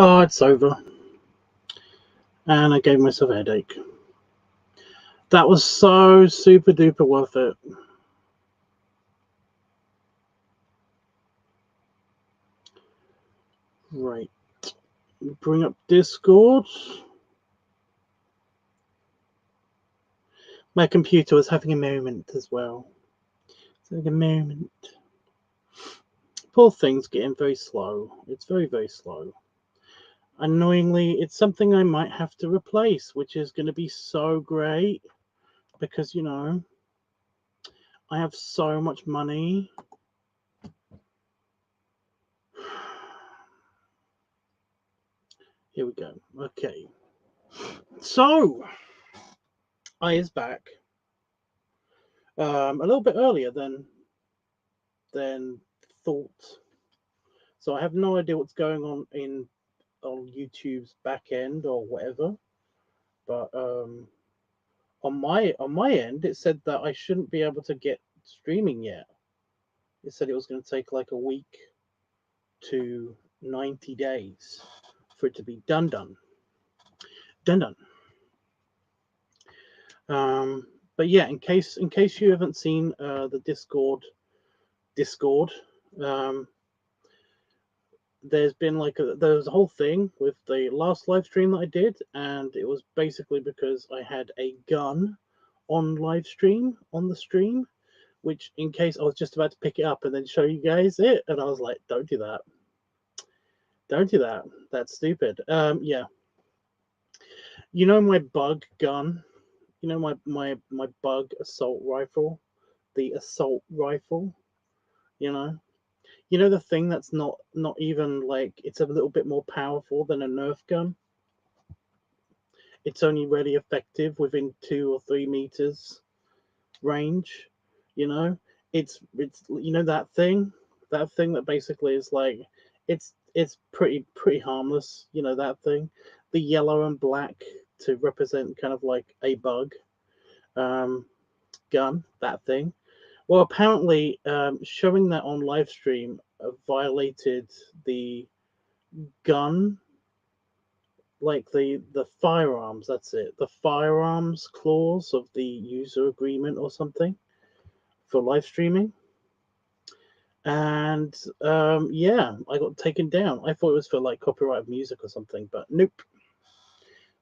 Oh, it's over. And I gave myself a headache. That was so super duper worth it. Right. Bring up Discord. My computer was having a moment as well. It's like a moment. Poor thing's getting very slow. It's very, very slow. Annoyingly, it's something I might have to replace, which is going to be so great because, you know, I have so much money. Here we go. Okay. So, I is back. A little bit earlier than thought. So I have no idea what's going on YouTube's back end or whatever. But on my end, it said that I shouldn't be able to get streaming yet. It said it was going to take like a week to 90 days for it to be done. But yeah, in case you haven't seen the Discord, there's been there was a whole thing with the last live stream that I did, and it was basically because I had a gun on the stream, which in case I was just about to pick it up and then show you guys it, and I was like, don't do that. That's stupid. Yeah. You know my bug gun? You know my bug assault rifle? The assault rifle? You know the thing that's not even like, it's a little bit more powerful than a Nerf gun. It's only really effective within 2 or 3 meters range. It's that thing that basically is like, it's pretty harmless. That thing, the yellow and black to represent kind of like a bug gun, that thing. Well, apparently, showing that on live stream violated the gun, like the firearms. That's it. The firearms clause of the user agreement or something for live streaming. And yeah, I got taken down. I thought it was for like copyright of music or something, but nope.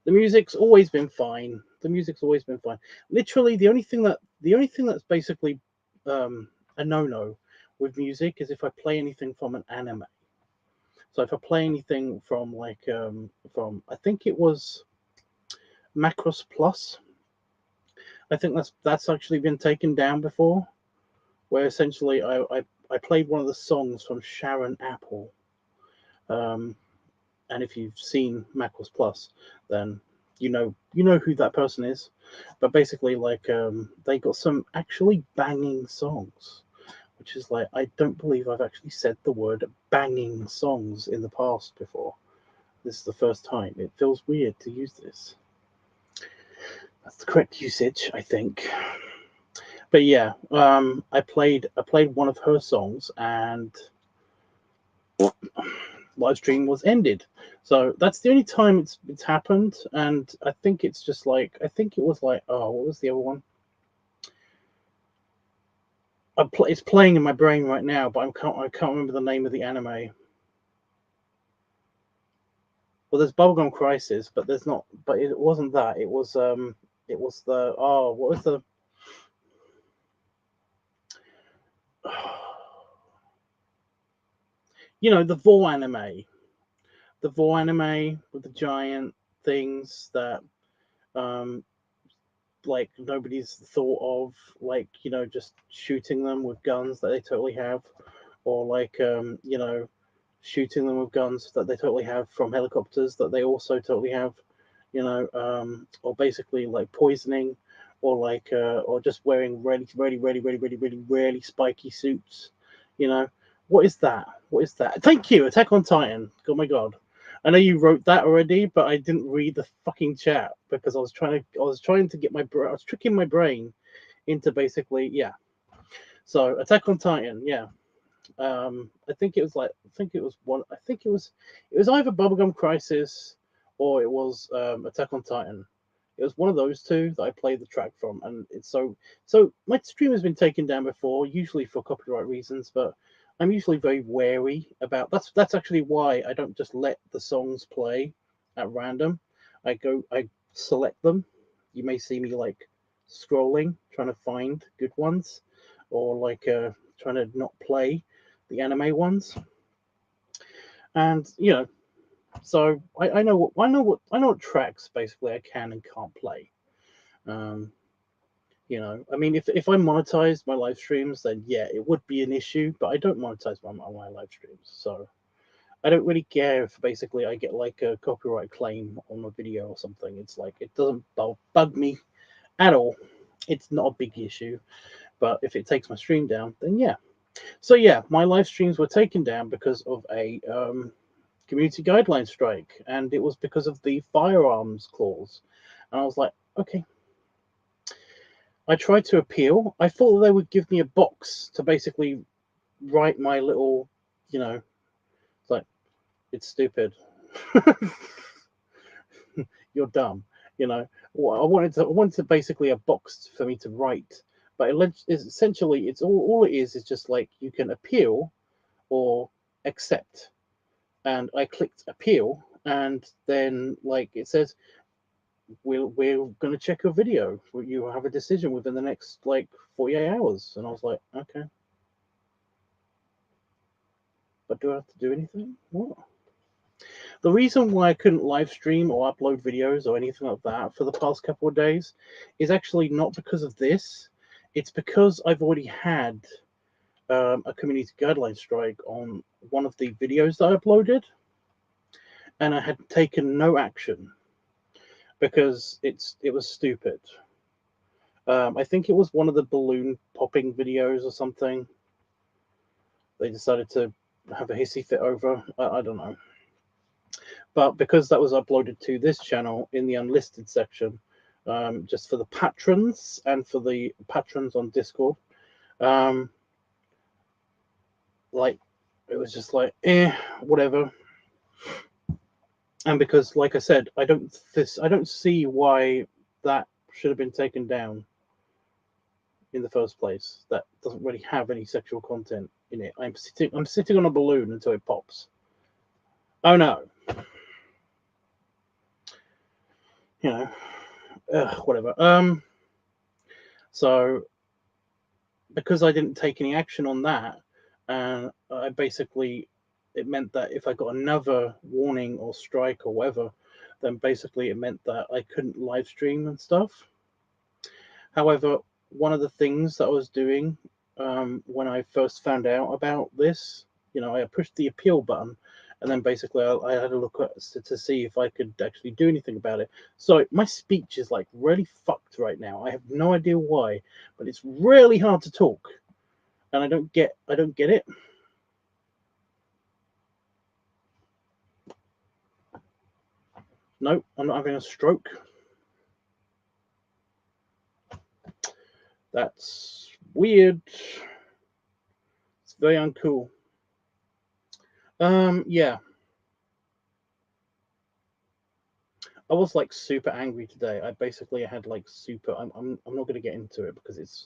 The music's always been fine. Literally, the only thing that's basically a no with music is if I play anything from an anime. So if I play anything from from, I think it was Macross Plus, I think that's actually been taken down before, where essentially I played one of the songs from Sharon Apple. And if you've seen Macross Plus, then you know who that person is. But basically, they got some actually banging songs, which is like, I don't believe I've actually said the word banging songs in the past before. This is the first time. It feels weird to use this. That's the correct usage, I think. But yeah, I played one of her songs, and live stream was ended. So that's the only time it's happened, and I think it's just like, I think it was like, oh, what was the other one? It's playing in my brain right now, but I can't remember the name of the anime. Well, there's Bubblegum Crisis, but there's not. But it wasn't that. It was the, oh, what was the the Vor anime. The Vor anime with the giant things that like nobody's thought of, like, just shooting them with guns that they totally have, or like shooting them with guns that they totally have from helicopters that they also totally have, or basically like poisoning, or like or just wearing really spiky suits. What is that? Thank you, Attack on Titan. Oh my god, I know you wrote that already, but I didn't read the fucking chat because I was trying to get I was tricking my brain into basically, yeah. So Attack on Titan, yeah. I think it was like I think it was one. I think it was either Bubblegum Crisis or it was Attack on Titan. It was one of those two that I played the track from, and it's so. My stream has been taken down before, usually for copyright reasons, but I'm usually very wary about. That's actually why I don't just let the songs play at random. I select them. You may see me like scrolling, trying to find good ones, or like trying to not play the anime ones. And so I know what tracks basically I can and can't play. Um, I mean, if I monetize my live streams, then yeah, it would be an issue. But I don't monetize my live streams, so I don't really care if basically I get like a copyright claim on a video or something. It's like it doesn't bug me at all. It's not a big issue. But if it takes my stream down, then yeah. So yeah, my live streams were taken down because of a community guideline strike, and it was because of the firearms clause. And I was like, okay. I tried to appeal. I thought they would give me a box to basically write my little, like it's stupid. You're dumb. Well, I wanted basically a box for me to write, but essentially it's all it is just like you can appeal or accept. And I clicked appeal, and then like it says we're going to check your video. You have a decision within the next like 48 hours. And I was like, okay, but do I have to do anything? What? The reason why I couldn't live stream or upload videos or anything like that for the past couple of days is actually not because of this. It's because I've already had a community guideline strike on one of the videos that I uploaded, and I had taken no action because it was stupid. I think it was one of the balloon popping videos or something. They decided to have a hissy fit over. I don't know. But because that was uploaded to this channel in the unlisted section, just for the patrons and for the patrons on Discord, like it was just like, whatever. And because, like I said, I don't see why that should have been taken down in the first place. That doesn't really have any sexual content in it. I'm sitting on a balloon until it pops. Oh no. Whatever. So because I didn't take any action on that, and it meant that if I got another warning or strike or whatever, then basically it meant that I couldn't live stream and stuff. However, one of the things that I was doing when I first found out about this, I pushed the appeal button, and then basically I had a look to see if I could actually do anything about it. So my speech is like really fucked right now. I have no idea why, but it's really hard to talk, and I don't get it. No, I'm not having a stroke. That's weird. It's very uncool. Yeah. I was like super angry today. I basically had like super. I'm not going to get into it because it's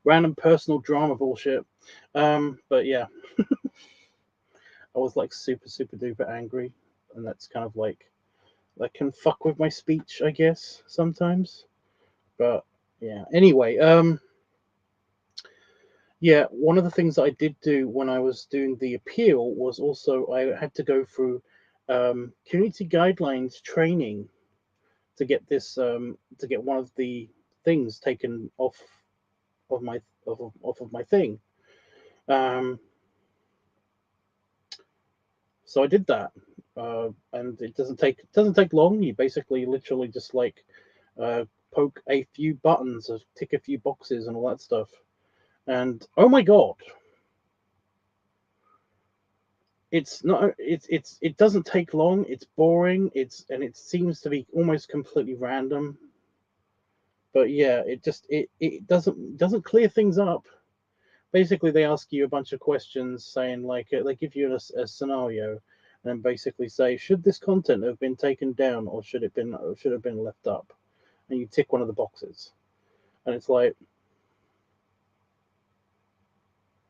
random personal drama bullshit. But yeah, I was like super duper angry, and that's kind of like that can fuck with my speech, I guess, sometimes. But yeah. Anyway, yeah, one of the things that I did do when I was doing the appeal was also I had to go through community guidelines training to get this to get one of the things taken off of my off of my thing. So I did that, and it doesn't take long. You basically literally just like poke a few buttons, or tick a few boxes, and all that stuff. And oh my god, it doesn't take long. It's boring. It seems to be almost completely random. But yeah, it doesn't clear things up. basically they ask you a bunch of questions saying like they give you a scenario and then basically say, should this content have been taken down or should it have been left up, and you tick one of the boxes, and it's like,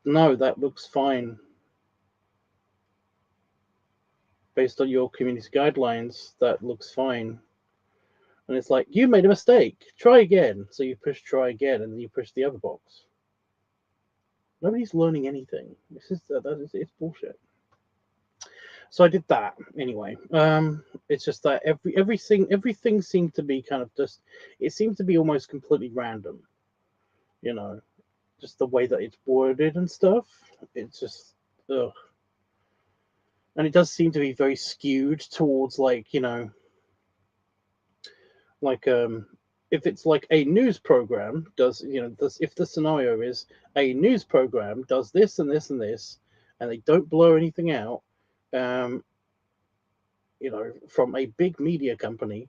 no, that looks fine based on your community guidelines, that looks fine. And it's like, you made a mistake, try again. So you push try again, and then you push the other box. Nobody's learning anything. It's bullshit. So I did that anyway. It's just that everything seemed to be kind of just, it seemed to be almost completely random, you know, just the way that it's worded and stuff. It's just ugh. And it does seem to be very skewed towards like, like if it's like a news program does, if the scenario is a news program does this and this and this, and they don't blur anything out, um from a big media company,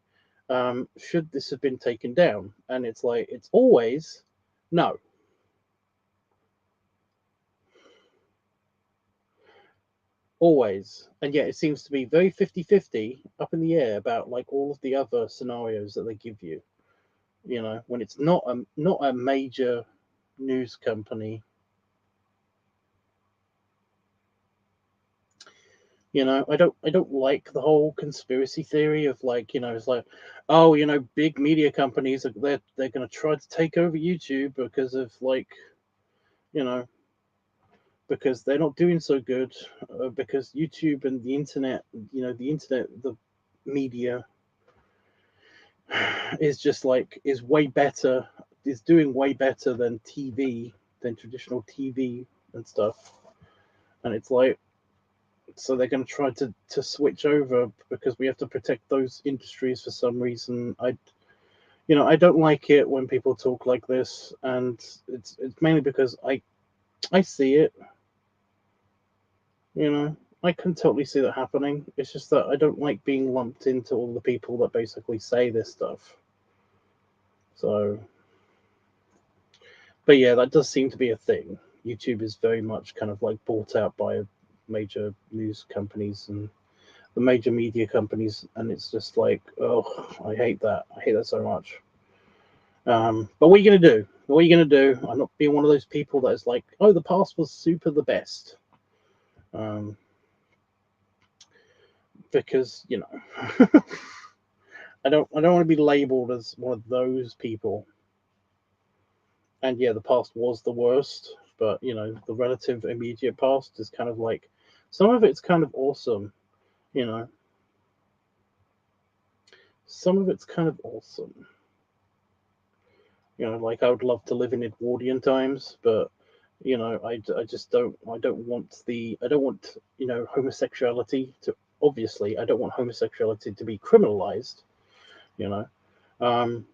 should this have been taken down? And it's like, it's always no. Always. And yet it seems to be very 50-50 up in the air about like all of the other scenarios that they give you. When it's not a major news company. I don't like the whole conspiracy theory of like, it's like, oh, big media companies are they're going to try to take over YouTube because of like, you know, because they're not doing so good, because YouTube and the internet, the media is just like is doing way better than TV, than traditional TV and stuff. And it's like, so they're going to try to switch over because we have to protect those industries for some reason. I don't like it when people talk like this, and it's mainly because I see it. I can totally see that happening. It's just that I don't like being lumped into all the people that basically say this stuff. So, but yeah, that does seem to be a thing. YouTube is very much kind of like bought out by major news companies and the major media companies, and it's just like, oh, I hate that. I hate that so much. But what are you gonna do? What are you gonna do? I'm not being one of those people that is like, oh, the past was super the best. Because I don't want to be labeled as one of those people. And yeah, the past was the worst, but the relative immediate past is kind of like, some of it's kind of awesome, you know. Some of it's kind of awesome. Like I would love to live in Edwardian times, but I just don't want homosexuality to, obviously I don't want homosexuality to be criminalized, you know. Um,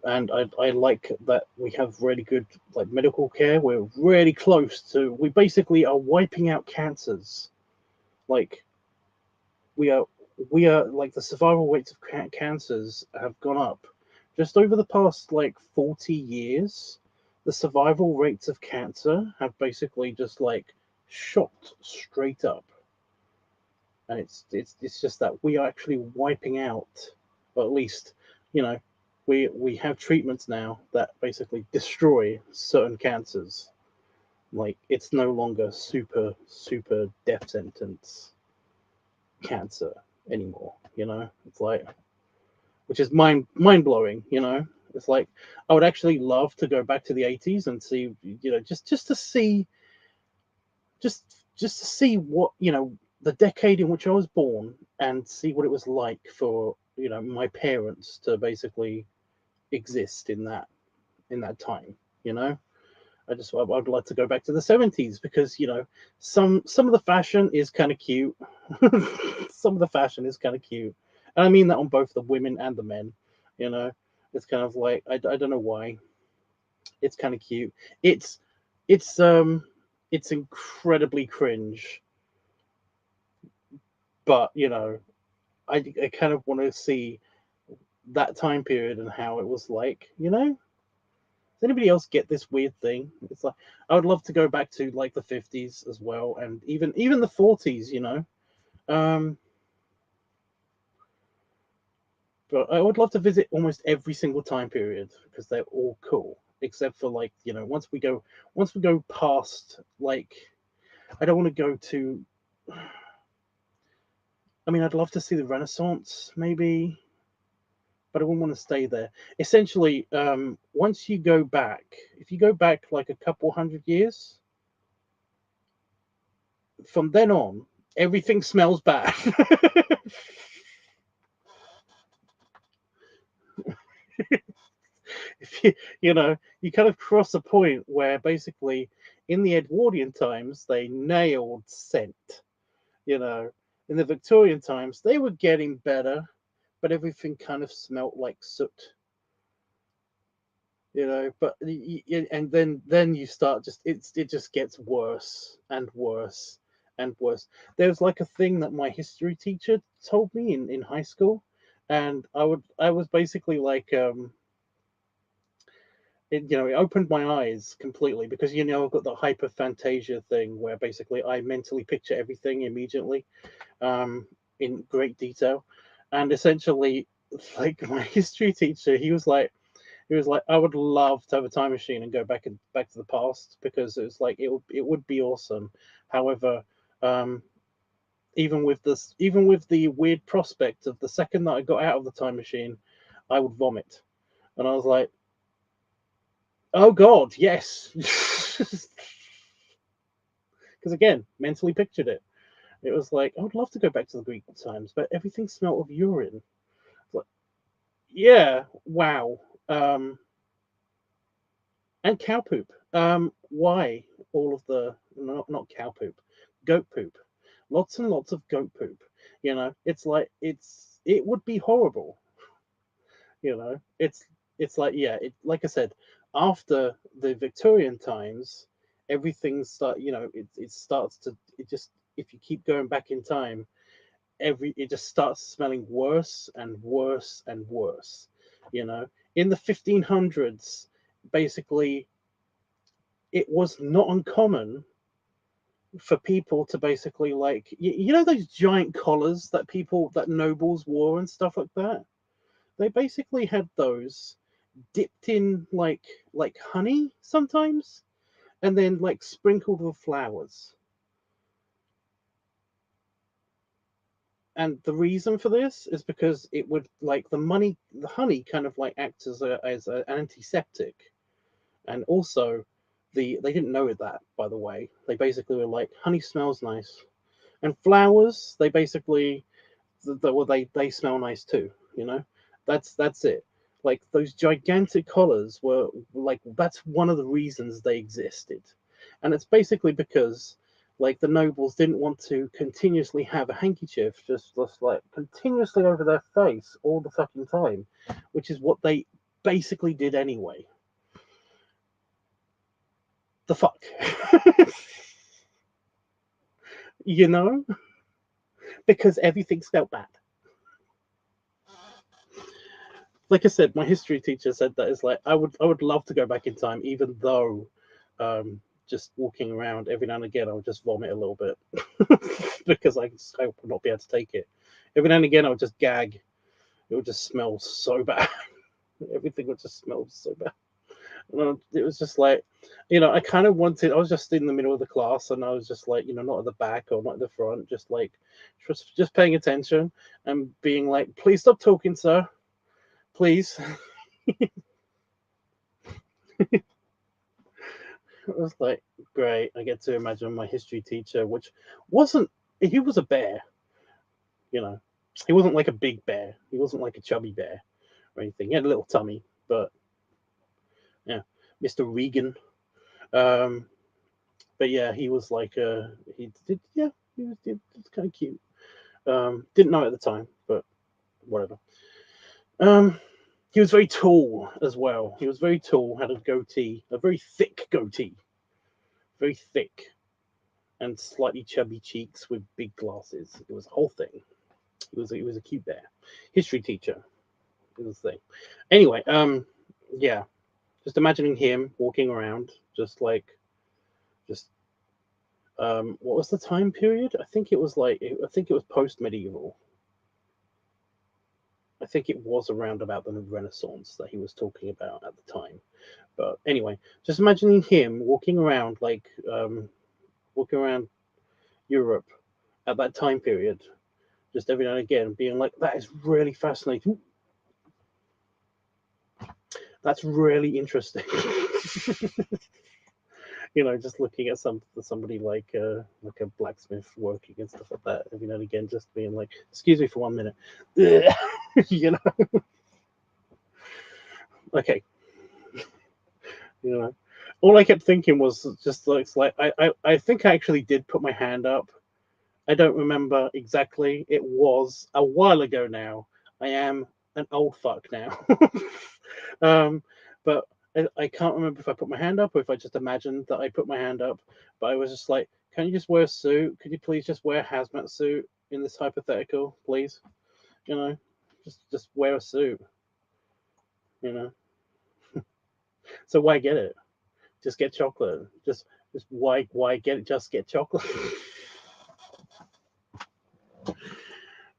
and I like that we have really good like medical care. We're really close to, we basically are wiping out cancers. Like we are like, the survival rates of cancers have gone up just over the past like 40 years. The survival rates of cancer have basically just like shot straight up, and it's just that we are actually wiping out, or at least, you know we have treatments now that basically destroy certain cancers. Like, it's no longer super death sentence cancer anymore. It's like, which is mind blowing. It's like, I would actually love to go back to the 80s and see, just to see, just to see what, the decade in which I was born, and see what it was like for, my parents to basically exist in that time. I'd like to go back to the 70s, because some of the fashion is kind of cute. Some of the fashion is kind of cute, and I mean that on both the women and the men. It's kind of like, I don't know why. It's kind of cute. It's incredibly cringe, but I kind of want to see that time period and how it was like. Does anybody else get this weird thing? It's like I would love to go back to like the 50s as well, and even the 40s, you know. Um, but I would love to visit almost every single time period because they're all cool, except for like, you know, once we go past like, I don't want to go to. I mean, I'd love to see the Renaissance, maybe, but I wouldn't want to stay there. Essentially, once you go back, if you go back like a couple hundred years, from then on, everything smells bad. If you know, you kind of cross a point where basically in the Edwardian times they nailed scent. You know, in the Victorian times they were getting better, but everything kind of smelt like soot. You know, but and then you start just it just gets worse and worse and worse. There's like a thing that my history teacher told me in high school, and I was basically like it opened my eyes completely because I've got the hyperphantasia thing where basically I mentally picture everything immediately, in great detail, and essentially, like my history teacher, he was like, I would love to have a time machine and go back to the past because it's like it would be awesome. However, um, even with the weird prospect of the second that I got out of the time machine, I would vomit, and I was like, oh God, yes. Because again, mentally pictured it. It was like I would love to go back to the Greek times, but everything smelled of urine. Like, yeah, wow. Um, and cow poop. Why all of the not cow poop, goat poop, lots and lots of goat poop. It's like it would be horrible. It's like yeah, like I said, after the Victorian times, everything it starts to it just if you keep going back in time, it just starts smelling worse and worse and worse. In the 1500s, basically it was not uncommon for people to basically like those giant collars that nobles wore and stuff like that. They basically had those dipped in like honey sometimes, and then like sprinkled with flowers. And the reason for this is because it would like the honey kind of like acts as an antiseptic, and also they didn't know that, by the way. They basically were like, honey smells nice, and flowers they basically well they smell nice too. That's it. Like those gigantic collars were like that's one of the reasons they existed, and it's basically because like the nobles didn't want to continuously have a handkerchief just like continuously over their face all the fucking time, which is what they basically did anyway. The fuck. you know because everything smelled bad. Like I said, my history teacher said that it's like I would love to go back in time, even though just walking around every now and again I would just vomit a little bit because I would not be able to take it. Every now and again I would just gag. It would just smell so bad. Everything would just smell so bad. It was just like, I kind of wanted. I was just in the middle of the class, and I was just like, not at the back or not at the front, just like, just paying attention and being like, please stop talking, sir. Please. It was like great. I get to imagine my history teacher, which wasn't he was a bear, you know. He wasn't like a big bear. He wasn't like a chubby bear or anything. He had a little tummy, but yeah, Mr. Regan. Um, but yeah, he was like he did yeah he was kind of cute. Didn't know at the time, but whatever. Um, he was very tall as well. He was very tall, had a goatee, a very thick goatee, very thick and slightly chubby cheeks with big glasses. It was a whole thing. It was a cute bear. History teacher. It was the thing. Anyway, yeah. Just imagining him walking around, just what was the time period? I think it was post medieval. I think it was around about the Renaissance that he was talking about at the time. But anyway, just imagining him walking around walking around Europe at that time period, just every now and again being like, that is really fascinating. That's really interesting. Just looking at somebody like a blacksmith working and stuff like that every now and again, just being like, excuse me for 1 minute. Okay. All I kept thinking was just like I think I actually did put my hand up. I don't remember exactly. It was a while ago now. I am an old fuck now. But I can't remember if I put my hand up or if I just imagined that I put my hand up. But I was just like, can you just wear a suit? Could you please just wear a hazmat suit in this hypothetical, please? Just wear a suit. So why get it? Just get chocolate. Just why get it? Just get chocolate.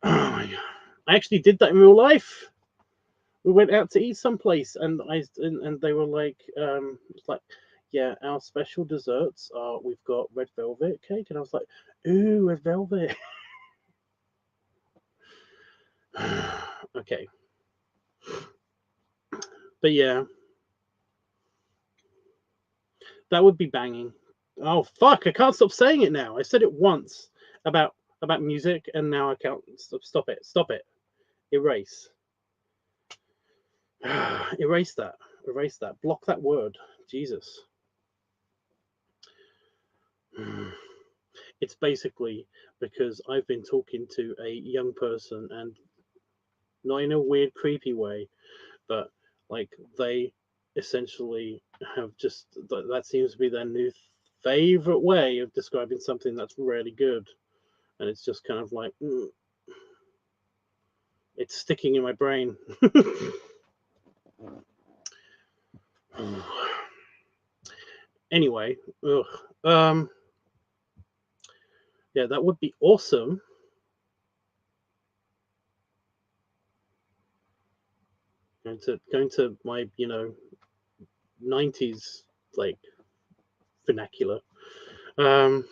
Oh my god! I actually did that in real life. We went out to eat someplace, and they were like, it's like, yeah, our special desserts are, we've got red velvet cake, and I was like, ooh, red velvet. Okay, but yeah, that would be banging. Oh fuck! I can't stop saying it now. I said it once about music, and now I can't stop it. Stop it. Erase. Erase that. Erase that. Block that word. Jesus. It's basically because I've been talking to a young person, and not in a weird, creepy way, but like they essentially have just that seems to be their new favorite way of describing something that's really good, and it's just kind of like it's sticking in my brain. Anyway, yeah, that would be awesome. Going to my 90s like vernacular. That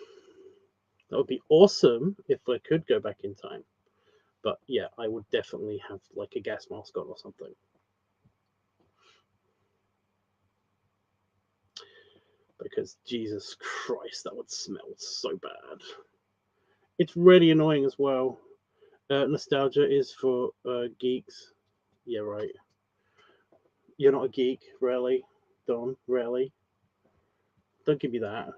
would be awesome if I could go back in time. But yeah, I would definitely have like a gas mask on or something. Because Jesus Christ, that would smell so bad. It's really annoying as well. Nostalgia is for geeks. Yeah, right. You're not a geek, really, Don. Really, don't give me that.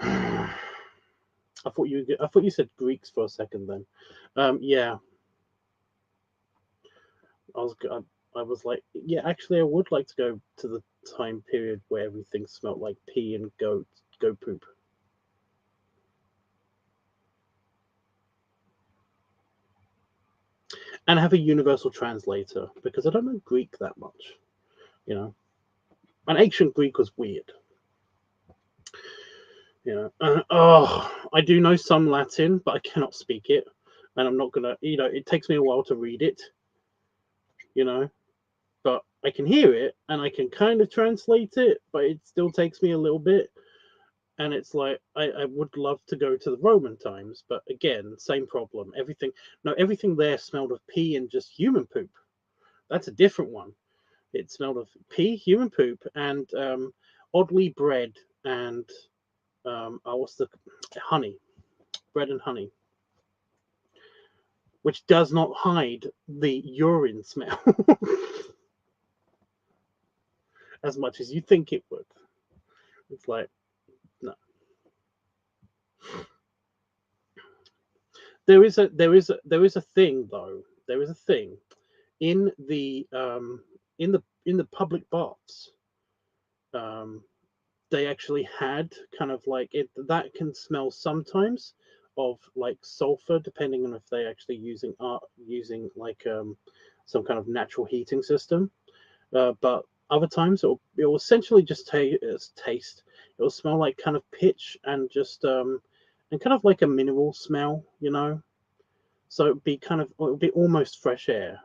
I thought you said Greeks for a second. Then, yeah. I was like, yeah. Actually, I would like to go to the time period where everything smelled like pee and goat poop. And have a universal translator because I don't know Greek that much, And ancient Greek was weird, I do know some Latin, but I cannot speak it, and I'm not gonna, it takes me a while to read it, but I can hear it and I can kind of translate it, but it still takes me a little bit. And it's like I would love to go to the Roman times, but again, same problem. Everything there smelled of pee and just human poop. That's a different one. It smelled of pee, human poop, and oddly bread and what's the honey, bread and honey, which does not hide the urine smell as much as you think it would. It's like no. There is a thing though. There is a thing in the public baths. They actually had kind of like it that can smell sometimes of like sulfur, depending on if they actually using like some kind of natural heating system. But other times it will essentially just taste. It will smell like kind of pitch and just and kind of like a mineral smell, you know. So it'd be almost fresh air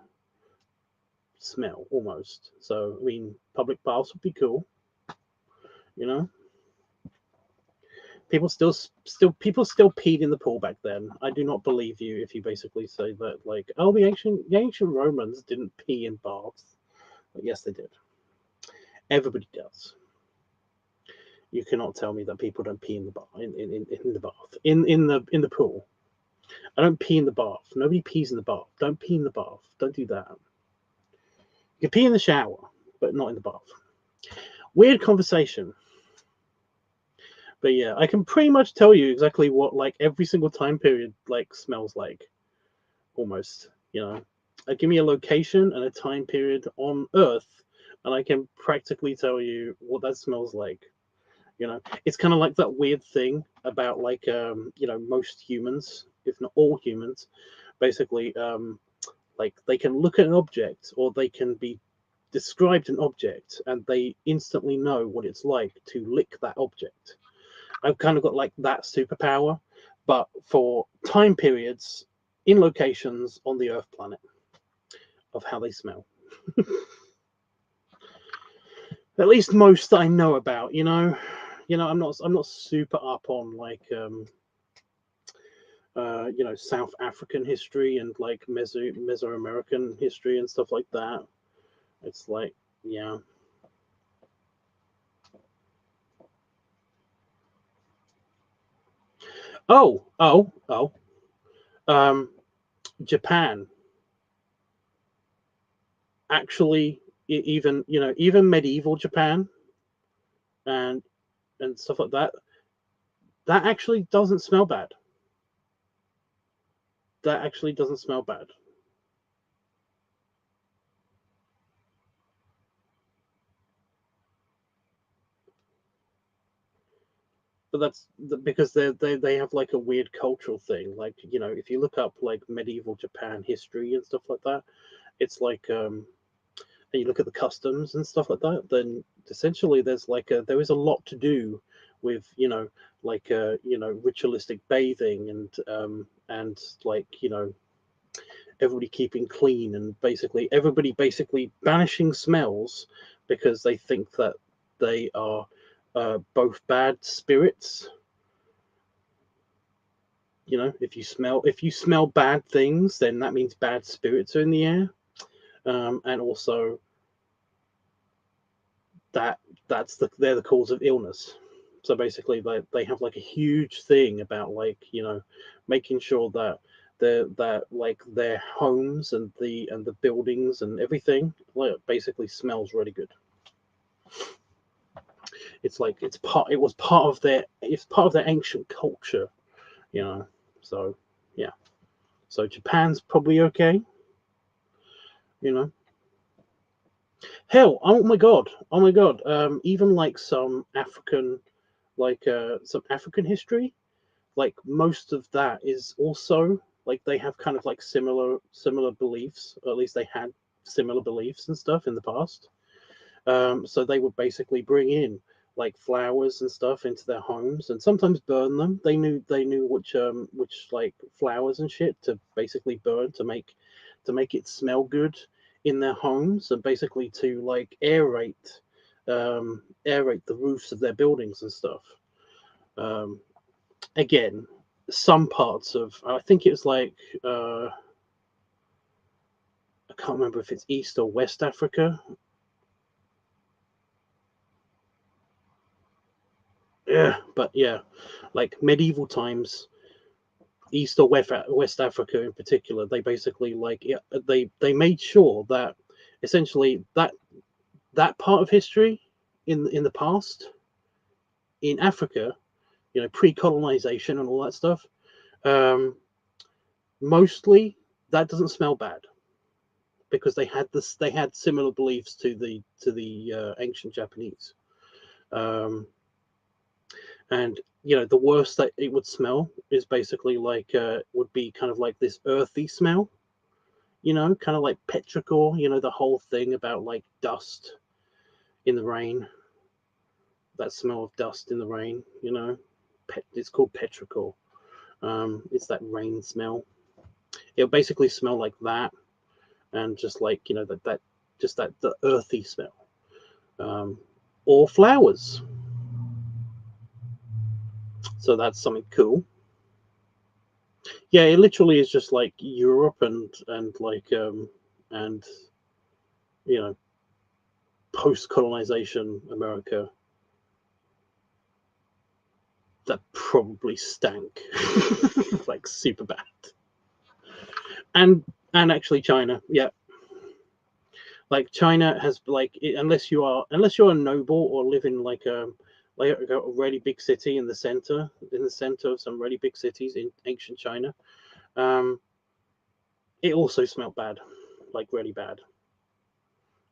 smell almost. So I mean, public baths would be cool, you know. People still peed in the pool back then. I do not believe you if you basically say that, like, oh, the ancient Romans didn't pee in baths. But yes, they did. Everybody does. You cannot tell me that people don't pee in the bath in the bath in the pool. I don't pee in the bath. Nobody pees in the bath. Don't pee in the bath. Don't do that. You can pee in the shower, but not in the bath. Weird conversation. But yeah, I can pretty much tell you exactly what like every single time period like smells like, almost. You know, give me a location and a time period on Earth, and I can practically tell you what that smells like. You know, it's kind of like that weird thing about like you know, most humans, if not all humans, basically like they can look at an object or they can be described an object and they instantly know what it's like to lick that object. I've kind of got like that superpower, but for time periods in locations on the Earth planet of how they smell. At least most that I know about, you know. I'm not super up on like you know, South African history and like Mesoamerican history and stuff like that. It's like, yeah. Oh. Um, Japan actually, even you know, even medieval Japan and stuff like that. That actually doesn't smell bad. That actually doesn't smell bad. But that's because they have like a weird cultural thing. Like, you know, if you look up like medieval Japan history and stuff like that, it's like and you look at the customs and stuff like that, then essentially there is a lot to do with, you know, like you know, ritualistic bathing and like, you know, everybody keeping clean and basically everybody basically banishing smells because they think that they are both bad spirits. You know, if you smell bad things, then that means bad spirits are in the air, and also that they're the cause of illness. So basically, they have like a huge thing about, like, you know, making sure that that like their homes and the buildings and everything like basically smells really good. It's like it's part of their ancient culture, you know. So yeah, so Japan's probably okay, you know. Hell, oh my god, even like some African history, like most of that is also like they have kind of like similar beliefs, or at least they had similar beliefs and stuff in the past. So they would basically bring in like flowers and stuff into their homes and sometimes burn them. They knew which like flowers and shit to basically burn to make it smell good in their homes, and basically to like aerate the roofs of their buildings and stuff. Um, Again, some parts of, I think it's like I can't remember if it's East or West Africa. Yeah, but yeah, like medieval times, East or West Africa in particular, they basically like, yeah, they made sure that essentially that part of history in the past in Africa, you know, pre-colonization and all that stuff, um, mostly that doesn't smell bad because they had similar beliefs to the ancient Japanese. Um, and you know, the worst that it would smell is basically like would be kind of like this earthy smell, you know, kind of like petrichor, you know, the whole thing about like dust in the rain, that smell of dust in the rain, you know, it's called petrichor. It's that rain smell. It'll basically smell like that, and just like, you know, that just that the earthy smell. Or flowers. So that's something cool. Yeah, it literally is just like Europe and like and you know, post-colonization America that probably stank like super bad. And actually China, yeah. Like China has like, unless you're a noble or live in like a really big city in the center of some really big cities in ancient China, it also smelled bad, like really bad.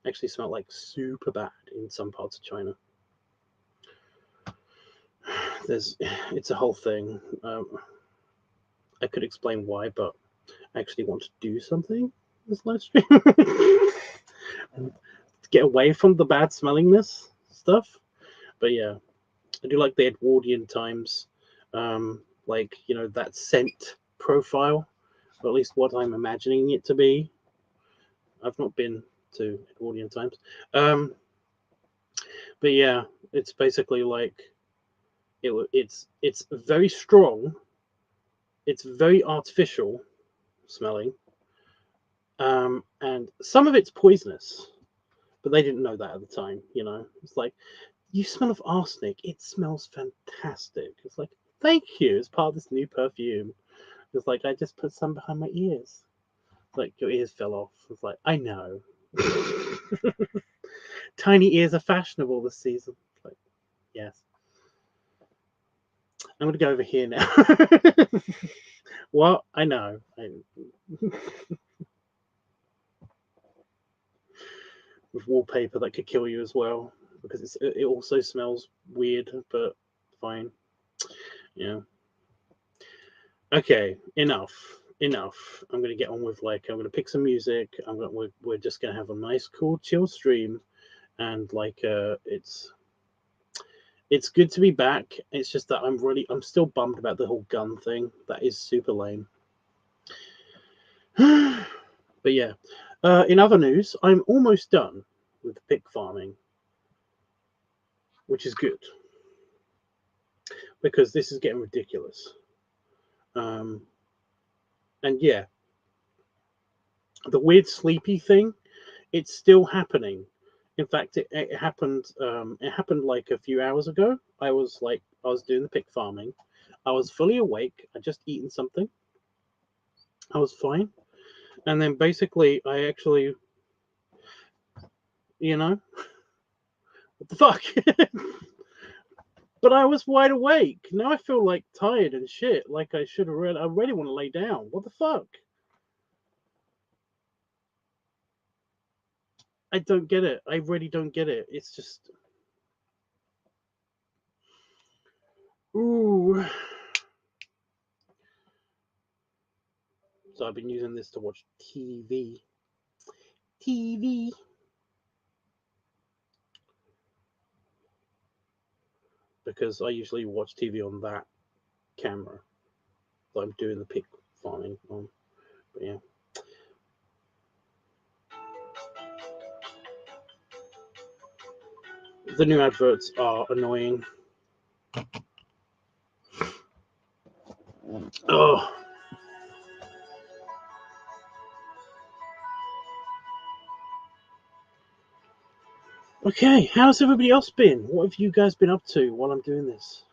Actually smelled like super bad in some parts of China. It's a whole thing. I could explain why, but I actually want to do something this live stream. Get away from the bad smellingness stuff. But yeah, I do like the Edwardian times, like, you know, that scent profile, or at least what I'm imagining it to be. I've not been to Edwardian times, but yeah, it's basically like it's very strong. It's very artificial smelling, and some of it's poisonous, but they didn't know that at the time. You know, it's like, you smell of arsenic. It smells fantastic. It's like, thank you. It's part of this new perfume. It's like, I just put some behind my ears. It's like, your ears fell off. It's like, I know. Tiny ears are fashionable this season. It's like, yes. I'm going to go over here now. What? I know. With wallpaper that could kill you as well, because it also smells weird, but fine. Yeah. Okay, enough. I'm gonna get on with, like, I'm gonna pick some music. We're just gonna have a nice, cool, chill stream, and like it's good to be back. It's just that I'm still bummed about the whole gun thing. That is super lame. But yeah, in other news, I'm almost done with the pig farming, which is good because this is getting ridiculous. And yeah, the weird sleepy thing, it's still happening. In fact, it happened. It happened like a few hours ago. I was doing the pig farming. I was fully awake. I just eaten something. I was fine, and then basically, I actually, you know, what the fuck? But I was wide awake. Now I feel like tired and shit. Like I should have read. I really want to lay down. What the fuck? I don't get it. I really don't get it. It's just, ooh. So I've been using this to watch TV. Because I usually watch TV on that camera that I'm doing the pig farming on. But yeah. The new adverts are annoying. Oh. Okay, how's everybody else been? What have you guys been up to while I'm doing this?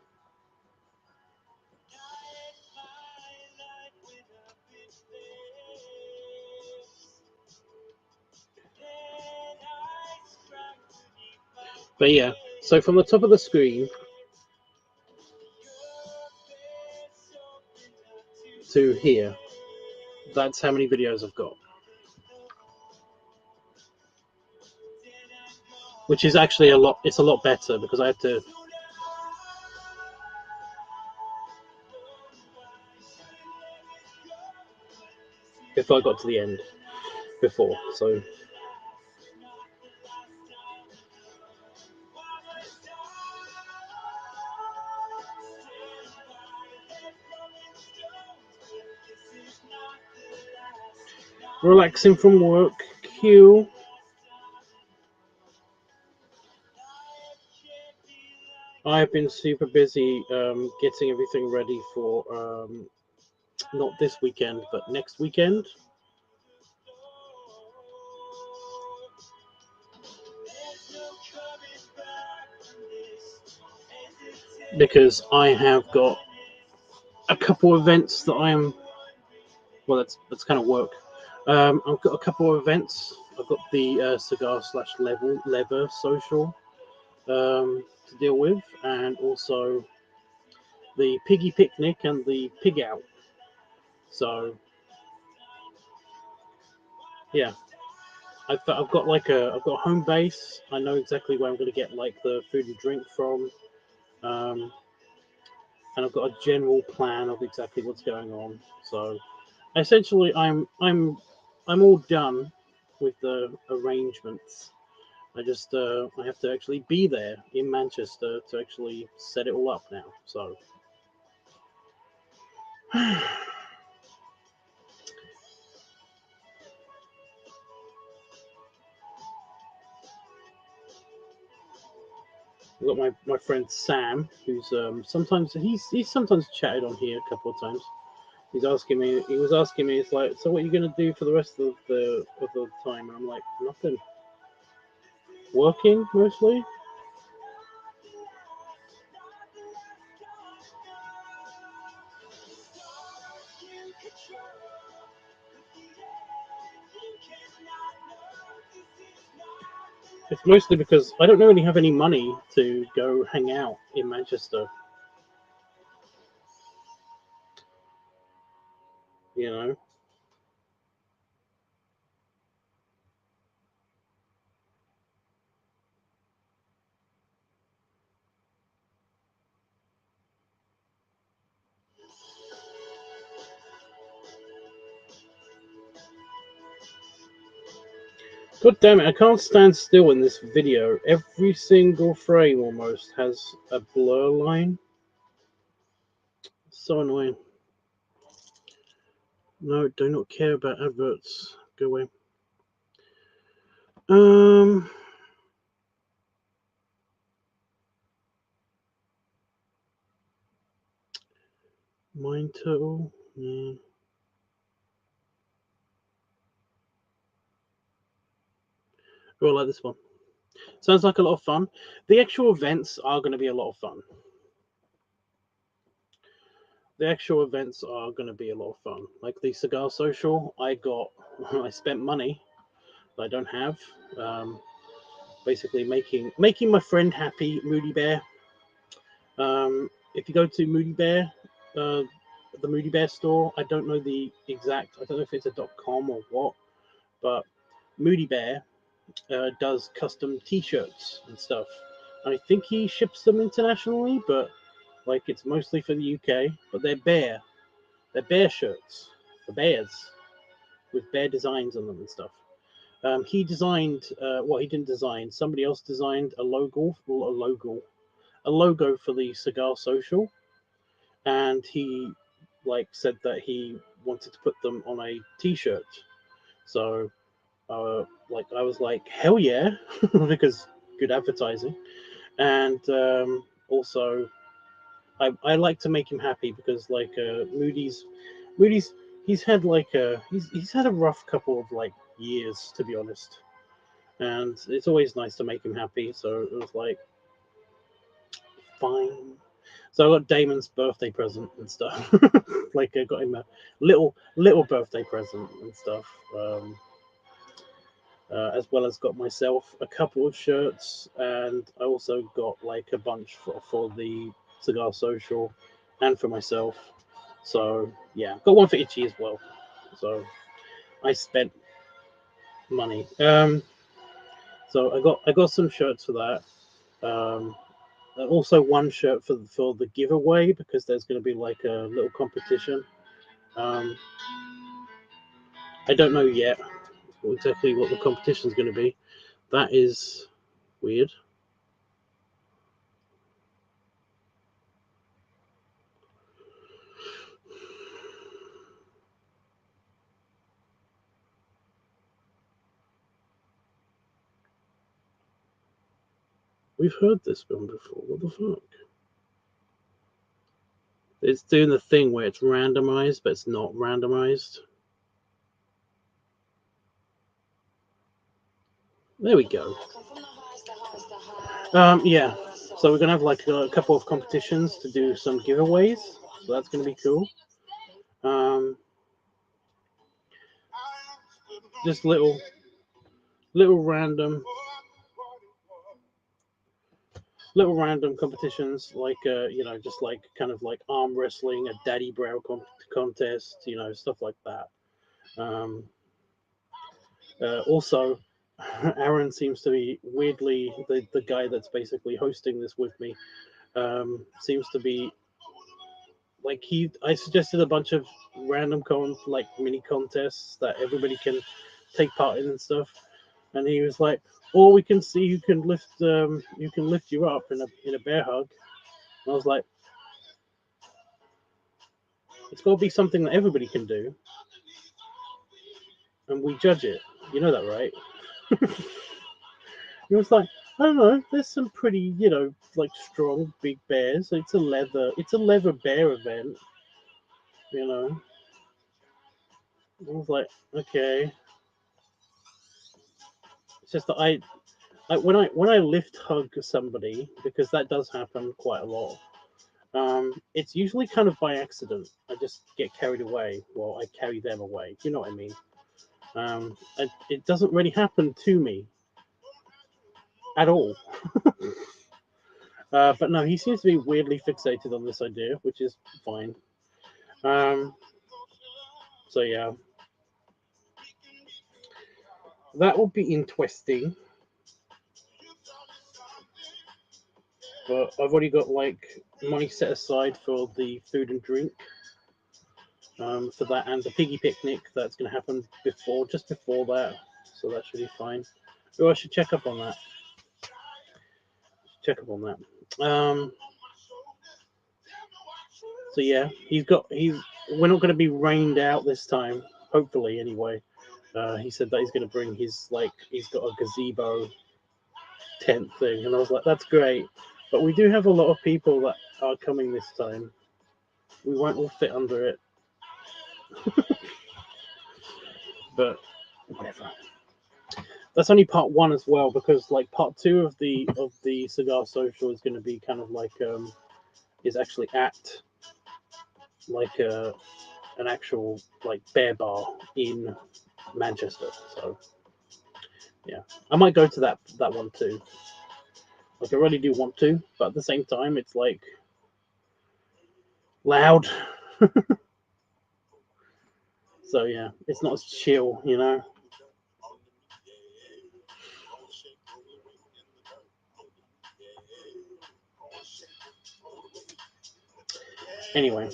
But yeah, so from the top of the screen to here, that's how many videos I've got. Which is actually a lot. It's a lot better because I had to. If I got to the end. before. So relaxing from work, Q. I've been super busy getting everything ready for not this weekend, but next weekend. Because I have got a couple of events that I am. Well, that's kind of work. I've got a couple of events. I've got the cigar / leather social to deal with, and also the piggy picnic and the pig out. So yeah, I've got I've got a home base. I know exactly where I'm going to get like the food and drink from, and I've got a general plan of exactly what's going on. So essentially, I'm all done with the arrangements. I have to actually be there in Manchester to actually set it all up now. So I've got my friend Sam, who's sometimes he's sometimes chatted on here a couple of times. He was asking me, it's like, so what are you gonna do for the rest of the time? And I'm like, nothing. Working mostly. It's mostly because I don't really have any money to go hang out in Manchester. You know. God damn it, I can't stand still in this video. Every single frame almost has a blur line. It's so annoying. No, do not care about adverts. Go away. Mind Turtle. Yeah. Oh, I like this one. Sounds like a lot of fun. The actual events are going to be a lot of fun. The actual events are going to be a lot of fun. Like the cigar social, I spent money that I don't have. Basically making my friend happy, Moody Bear. If you go to Moody Bear, the Moody Bear store, I don't know the exact. I don't know if it's a .com or what, but Moody Bear does custom T-shirts and stuff. I think he ships them internationally, but like it's mostly for the UK. But they're bear shirts, for bears with bear designs on them and stuff. He designed he didn't design. Somebody else designed a logo for the Cigar Social, and he said that he wanted to put them on a T-shirt. So I was like, hell yeah, because good advertising. And also I like to make him happy because Moody's he's had he's had a rough couple of years, to be honest, and it's always nice to make him happy. So it was like fine. So I got Damon's birthday present and stuff. I got him a little birthday present and stuff. As well as got myself a couple of shirts, and I also got a bunch for the Cigar Social and for myself. So yeah, got one for Itchy as well. So I spent money. So I got some shirts for that. Also one shirt for the giveaway, because there's going to be a little competition. I don't know yet exactly what the competition is going to be. That is weird. We've heard this one before. What the fuck? It's doing the thing where it's randomized, but it's not randomized. There we go. Yeah. So we're gonna have like a couple of competitions to do some giveaways. So that's gonna be cool. Just little random competitions, like just like kind of like arm wrestling, a daddy brow contest, stuff like that. Also, Aaron seems to be weirdly the guy that's basically hosting this with me. Seems to be like I suggested a bunch of random mini contests that everybody can take part in and stuff, and he was like, "Or we can see who can lift you up in a bear hug." And I was like, "It's got to be something that everybody can do, and we judge it. You know that, right?" He was like, "I don't know. There's some pretty, like strong big bears. It's a leather bear event, you know." I was like, "Okay." It's just that when I lift hug somebody, because that does happen quite a lot. It's usually kind of by accident. I just get carried away. Well, I carry them away. You know what I mean? It doesn't really happen to me at all. But no, he seems to be weirdly fixated on this idea, which is fine. So yeah, that will be interesting. But I've already got like money set aside for the food and drink, for that, and the piggy picnic that's going to happen just before that. So that should be fine. Oh, I should check up on that. So yeah, we're not going to be rained out this time, hopefully anyway. He said that he's going to bring he's got a gazebo tent thing, and I was like, that's great. But we do have a lot of people that are coming this time. We won't all fit under it. But whatever. That's only part one as well, because like part two of the cigar social is going to be kind of like is actually at like an actual like bear bar in Manchester. So yeah, I might go to that one too. Like I really do want to, but at the same time, it's like loud. So yeah, it's not as chill, Anyway,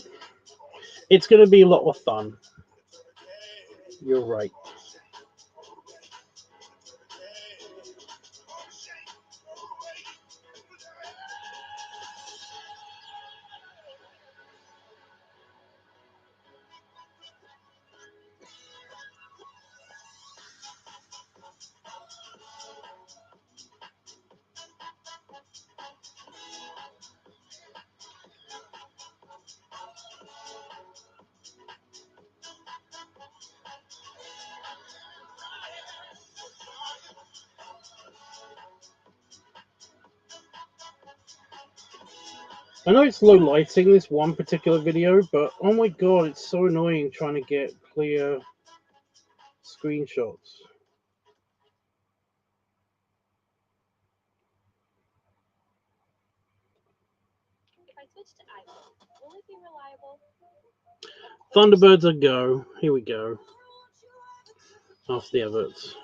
it's going to be a lot of fun. You're right. I know it's low lighting this one particular video, but oh my god, it's so annoying trying to get clear screenshots. Thunderbirds a go. Here we go. After the adverts.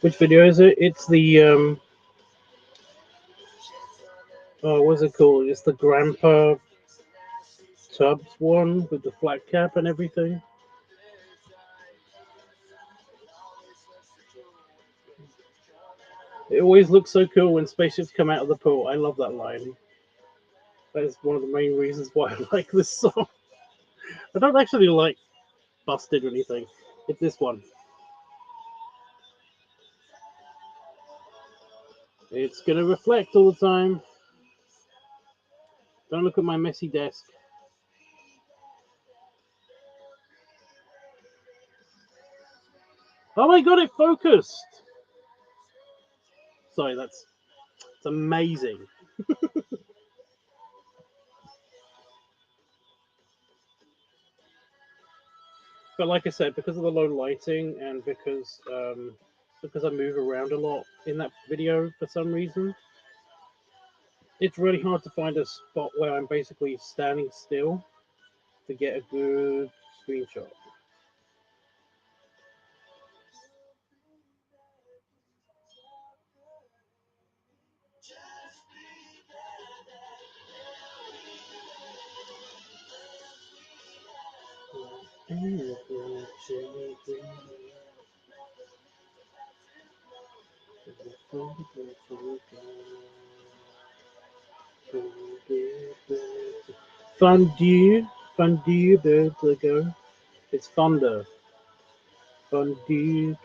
Which video is it? It's the oh, what's it called? It's the Grandpa Tubbs one with the flat cap and everything. It always looks so cool when spaceships come out of the pool. I love that line. That is one of the main reasons why I like this song. I don't actually like Busted or anything. It's this one. It's gonna reflect all the time. Don't look at my messy desk. Oh my god, it focused! Sorry, it's amazing. But like I said, because of the low lighting and because I move around a lot in that video for some reason, it's really hard to find a spot where I'm basically standing still to get a good screenshot. Fondue, birds go. It's thunder. Fondue.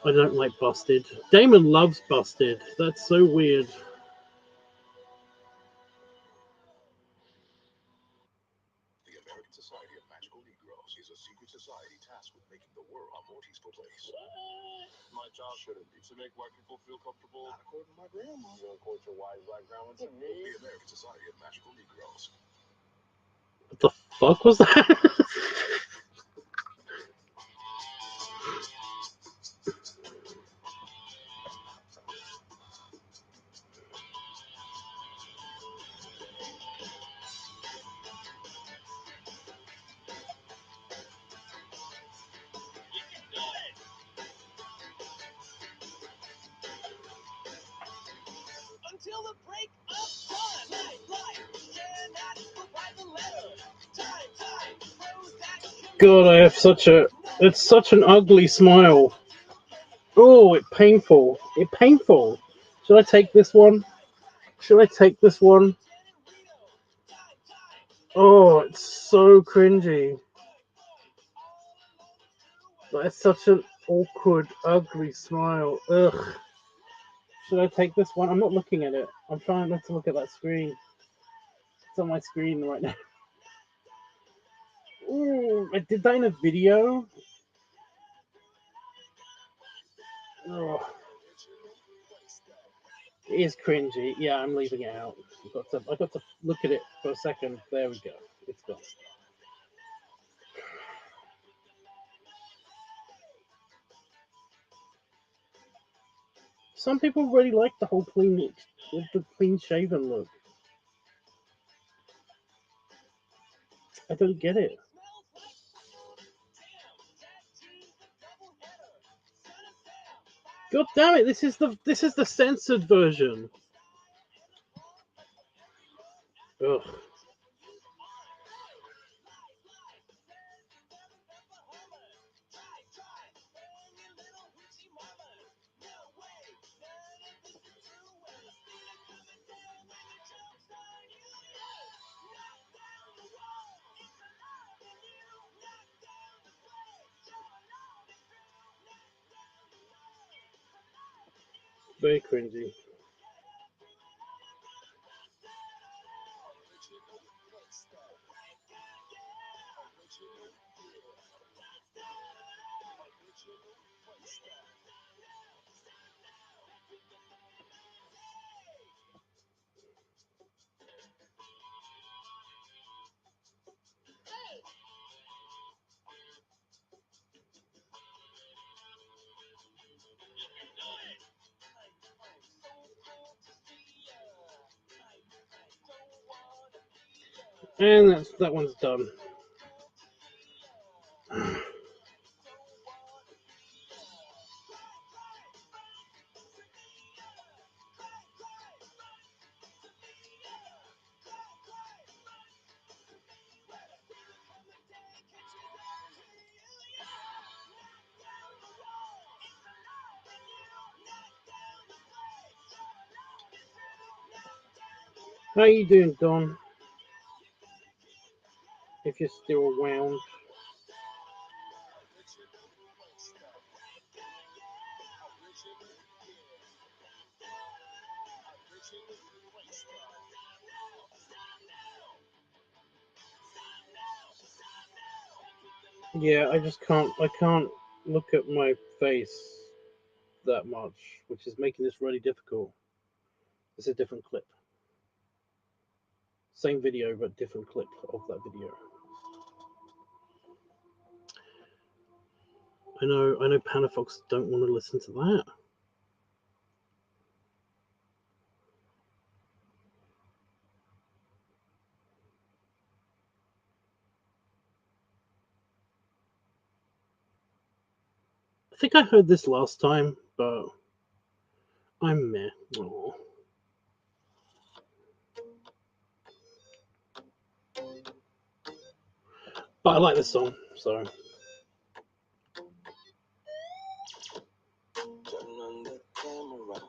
I don't like Busted. Damon loves Busted. That's so weird. What the fuck was that? God, I have it's such an ugly smile. Oh, it's painful. It's painful. Should I take this one? Should I take this one? Oh, it's so cringy. That's such an awkward, ugly smile. Ugh. Should I take this one? I'm not looking at it. I'm trying not to look at that screen. It's on my screen right now. Ooh, I did that in a video. Oh, it is cringy. Yeah, I'm leaving it out. I got to look at it for a second. There we go. It's gone. Some people really like the whole clean shaven look. I don't get it. God damn it! This is the censored version. Ugh. Very cringy. And that one's done. How you doing, Don? If you're still around. Yeah, I just can't. I can't look at my face that much, which is making this really difficult. It's a different clip. Same video, but different clip of that video. I know Panafox don't want to listen to that. I think I heard this last time, but I'm meh. Aww. But I like this song, so. Turn on the camera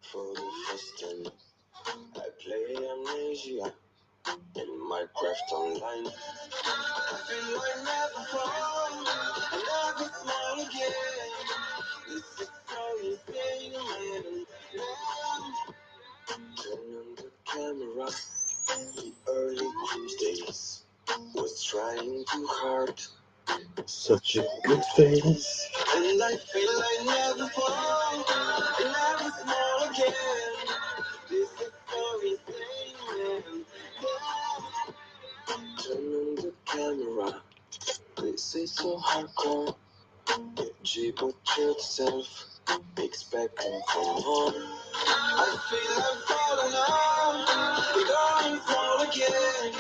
for the first time. I play Amnesia in Minecraft Online. I feel like never fall, I never smile again. This is how you think, man. Turn on the camera. The early Tuesdays was trying too hard. Such a good face. And I feel I never fall, I never smile again. This is everything, man. Turn on the camera. This is so hardcore. She put yourself, expecting from more. I feel I'm falling out, going fall again.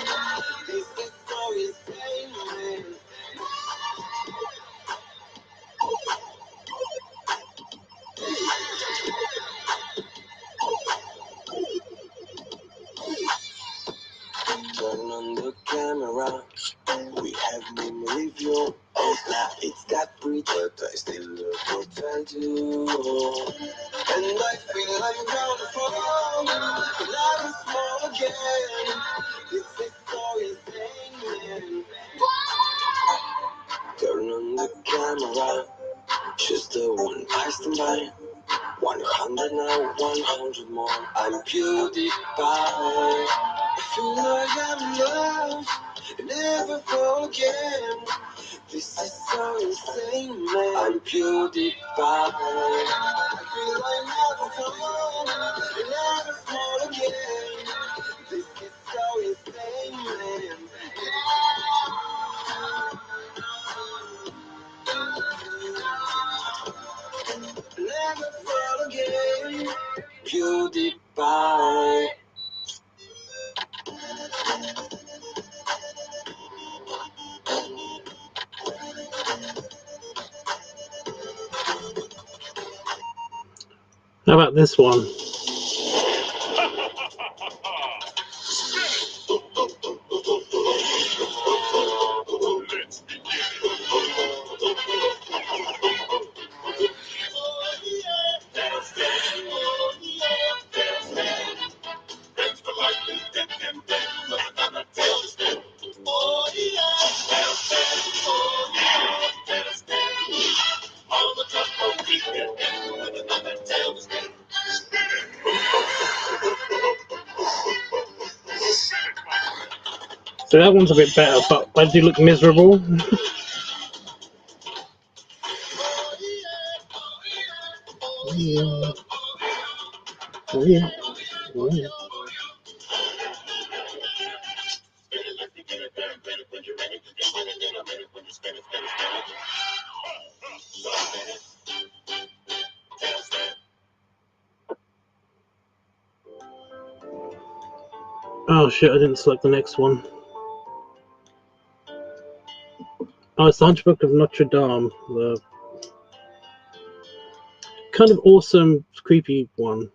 This is everything, man. Turn on the camera. We have name review. Now it's that bridge, but I still look what I do. And I feel I'm gonna fall, never small again. This is so insane. Turn on the camera. She's the one I stand by. 100 now, 100 more. I'm PewDiePie. I feel like I'm in love, never fall again. This is so insane, man. I'm PewDiePie. I feel like never fall, never fall again. This is so insane, man. Never fall again. PewDiePie. How about this one? So that one's a bit better, but I do look miserable. Oh yeah. Oh yeah. Oh shit, I didn't select the next one. Oh, it's the Hunchback of Notre Dame, the kind of awesome, creepy one.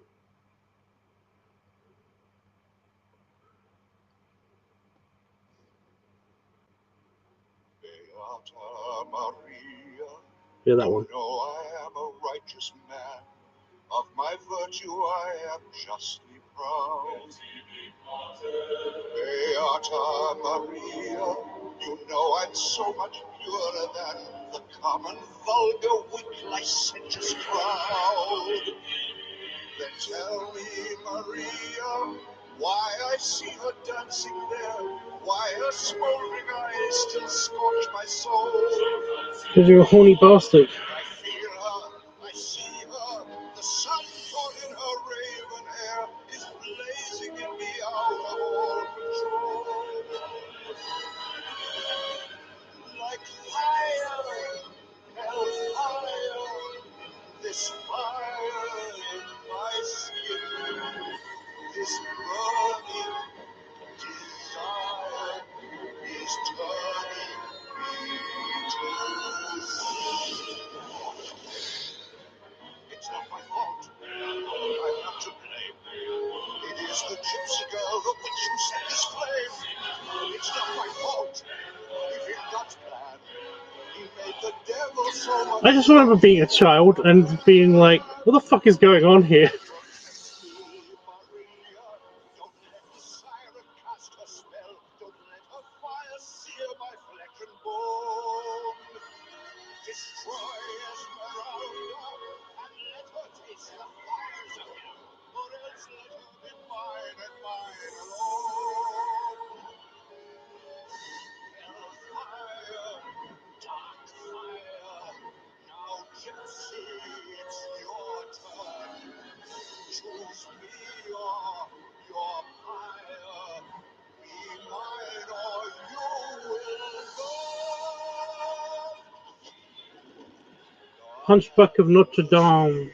Yeah, that one. You know I am a righteous man. Of my virtue I am justly proud. Beata Maria, you know I'm so much purer than the common, vulgar, weak, licentious crowd. Then tell me, Maria, why I see her dancing there, why her smoldering eyes still scorch my soul. Because you're a horny bastard. I feel her, I see her, the sun caught in her raven hair is blazing in me out of all control. Like fire, hellfire, this fire in my skin, this burning desire is turning me to stone. It's not my fault. I'm not to blame. It is the gypsy girl, the witch who set this flame. It's not my fault. If in God's plan, he made the devil so much. I just remember being a child and being like, what the fuck is going on here? Don't let the siren cast her spell. Don't let her fire sear my flesh and bone. Destroy Esmeralda and let her taste the fires of hell, or else let her be mine and mine alone. Hellfire, dark fire, now gypsy, it's your turn. Choose me or your pyre, be mine or you will go. Hunchback of Notre Dame.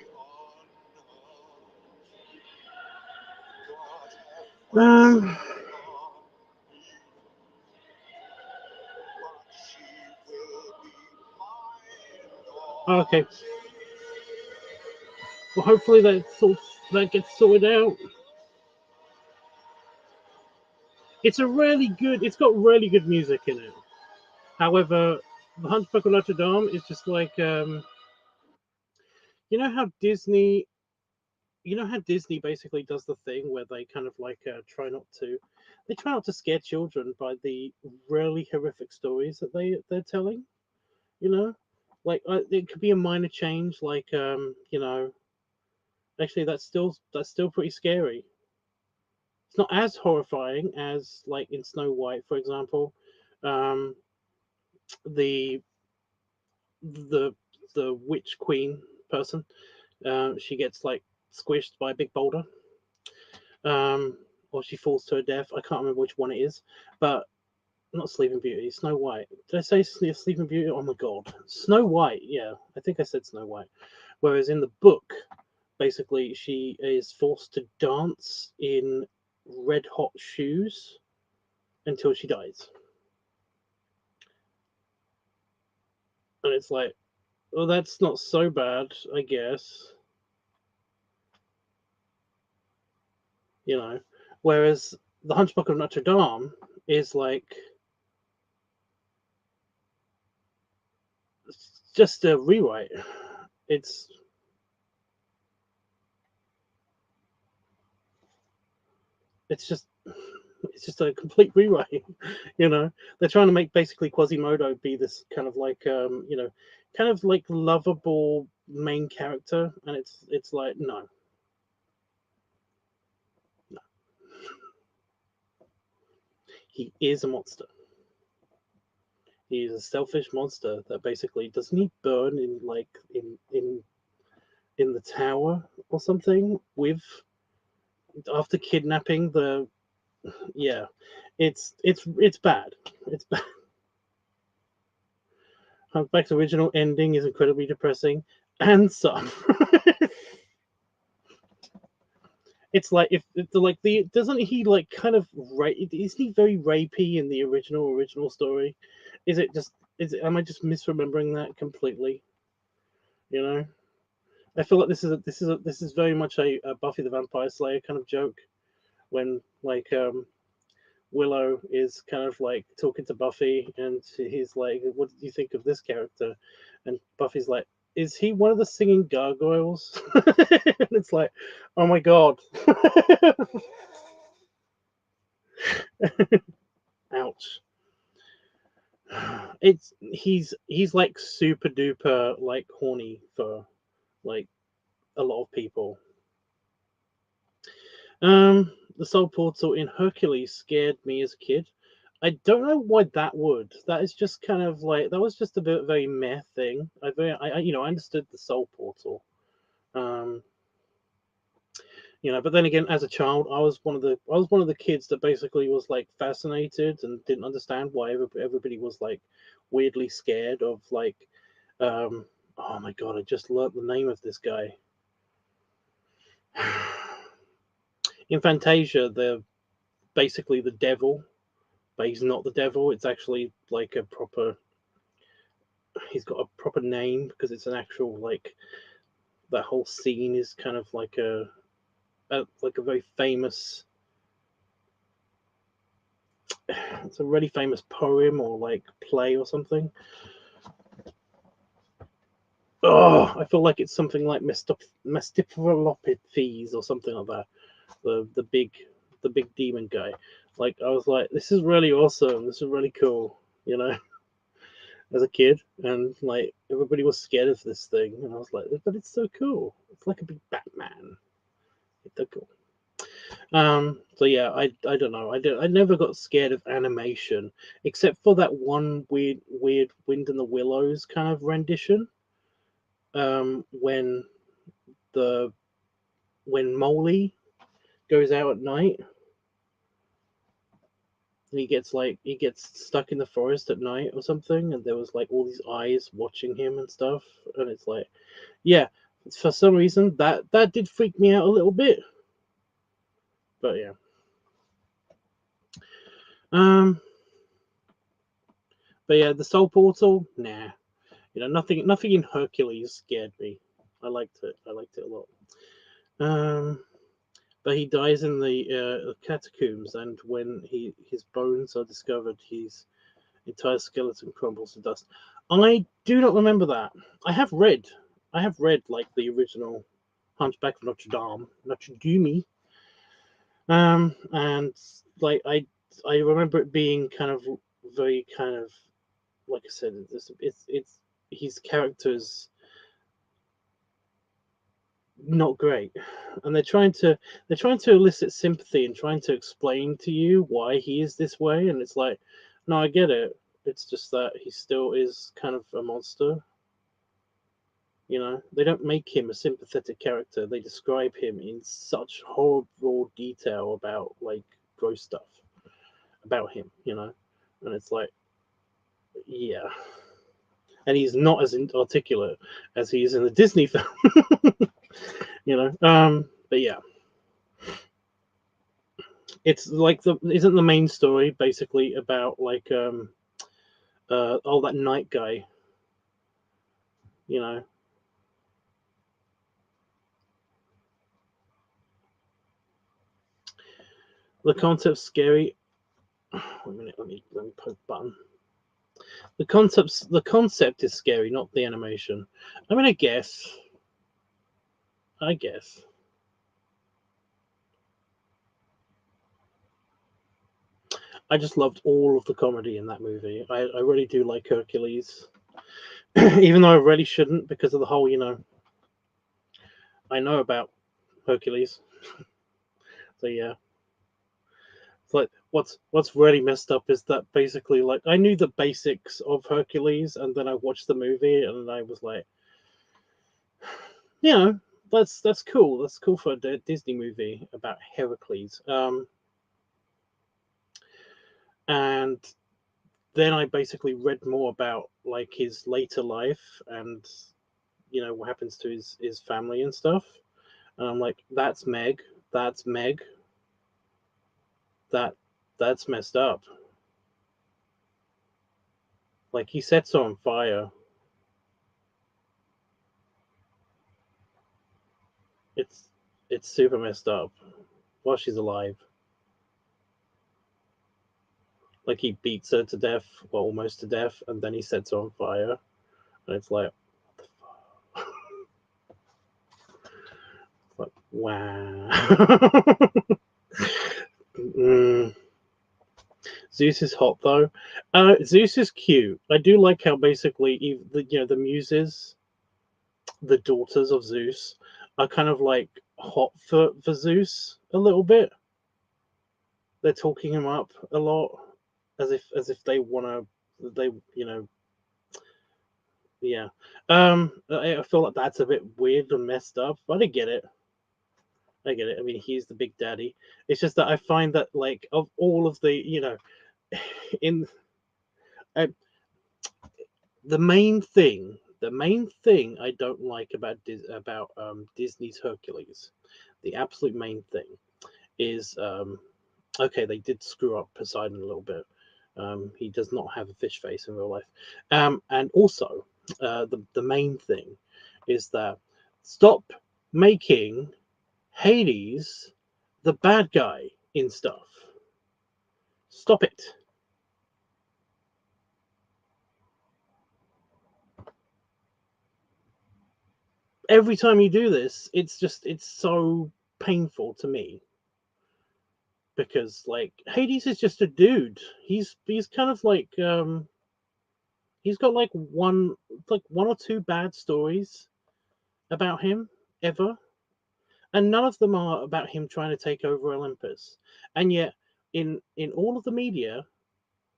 Okay. Well, hopefully that gets sorted out. It's got really good music in it. However, the Hunchback of Notre Dame is just like, you know how Disney basically does the thing where they kind of like try not to scare children by the really horrific stories that they're telling. You know, like it could be a minor change, like actually that's still pretty scary. It's not as horrifying as like in Snow White, for example. Um, the the the witch queen person, she gets like squished by a big boulder, or she falls to her death. I can't remember which one it is, but not Sleeping Beauty, Snow White. Did I say Sleeping Beauty? Oh my god, Snow White. Yeah, I think I said Snow White. Whereas in the book, basically, she is forced to dance in red hot shoes until she dies. And it's like, well, that's not so bad, I guess. You know, whereas the Hunchback of Notre Dame is like just a rewrite. It's just a complete rewrite. You know, they're trying to make basically Quasimodo be this kind of like kind of like lovable main character, and it's like no. He is a monster. He is a selfish monster that basically doesn't he burn in like in the tower or something with after kidnapping the yeah. It's bad. It's bad. Humpback's original ending is incredibly depressing and some. It's like if the doesn't he like kind of isn't he very rapey in the original story? Am I just misremembering that completely? You know, I feel like this is very much a Buffy the Vampire Slayer kind of joke when like Willow is kind of like talking to Buffy and he's like, "What did you think of this character?" And Buffy's like, "Is he one of the singing gargoyles?" And it's like, "Oh my god." Ouch. He's like super duper like horny for like a lot of people. The soul portal in Hercules scared me as a kid. I don't know why that would. That is just kind of like that was just a bit very meh thing. I understood the soul portal. Um, but then again, as a child, I was one of the kids that basically was like fascinated and didn't understand why everybody was like weirdly scared of like oh my god, I just learnt the name of this guy. In Fantasia, they're basically the devil, but he's not the devil. It's actually like he's got a proper name because it's an actual like that whole scene is kind of like a very famous. It's a really famous poem or like play or something. Oh, I feel like it's something like Mephistophelies or something like that. The big demon guy. Like I was like, this is really awesome. This is really cool. As a kid, and like everybody was scared of this thing, and I was like, but it's so cool. It's like a big Batman. It's so cool. So yeah, I don't know. I never got scared of animation except for that one weird Wind in the Willows kind of rendition. When the when Molly goes out at night, and he gets stuck in the forest at night or something, and there was like all these eyes watching him and stuff, and it's like, yeah, for some reason that did freak me out a little bit, but yeah. Um, but yeah, the Soul Portal, nah. Nothing in Hercules scared me. I liked it. I liked it a lot. But he dies in the catacombs, and when his bones are discovered, his entire skeleton crumbles to dust. I do not remember that. I have read like the original Hunchback of Notre Dame, and like I remember it being kind of very kind of like I said, it's his character's not great, and they're trying to elicit sympathy and trying to explain to you why he is this way, and it's like, no, I get it. It's just that he still is kind of a monster. They don't make him a sympathetic character. They describe him in such horrible detail about like gross stuff about him. And it's like, yeah. And he's not as articulate as he is in the Disney film. But yeah, it's like isn't the main story basically about like that night guy, you know the concept's scary. Wait a minute, let me poke the button. The concept is scary, not the animation. I mean, I guess I just loved all of the comedy in that movie. I really do like Hercules. Even though I really shouldn't because of the whole, I know about Hercules. So yeah. Like what's really messed up is that basically, like, I knew the basics of Hercules, and then I watched the movie and I was like, you know, that's cool. That's cool for a Disney movie about Heracles. And then I basically read more about like his later life and what happens to his family and stuff. And I'm like, that's Meg. That's Meg. That's messed up. Like, he sets her on fire. It's super messed up while she's alive. Like, he beats her to death, well, almost to death, and then he sets her on fire. And it's like, what the fuck? Like, wow. Zeus is hot though. Zeus is cute. I do like how basically the muses, the daughters of Zeus, are kind of like hot for Zeus a little bit. They're talking him up a lot, as if they want to, yeah. I feel like that's a bit weird and messed up, but I get it. I get it. I mean, he's the big daddy. It's just that I find that, like, of all of the, in uh, the main thing I don't like about Disney's Hercules, the absolute main thing is, okay, they did screw up Poseidon a little bit. He does not have a fish face in real life, and also the main thing is that stop making Hades the bad guy in stuff. Stop it. Every time you do this, it's so painful to me, because like Hades is just a dude. He's kind of like he's got like one or two bad stories about him ever, and none of them are about him trying to take over Olympus. And yet in all of the media,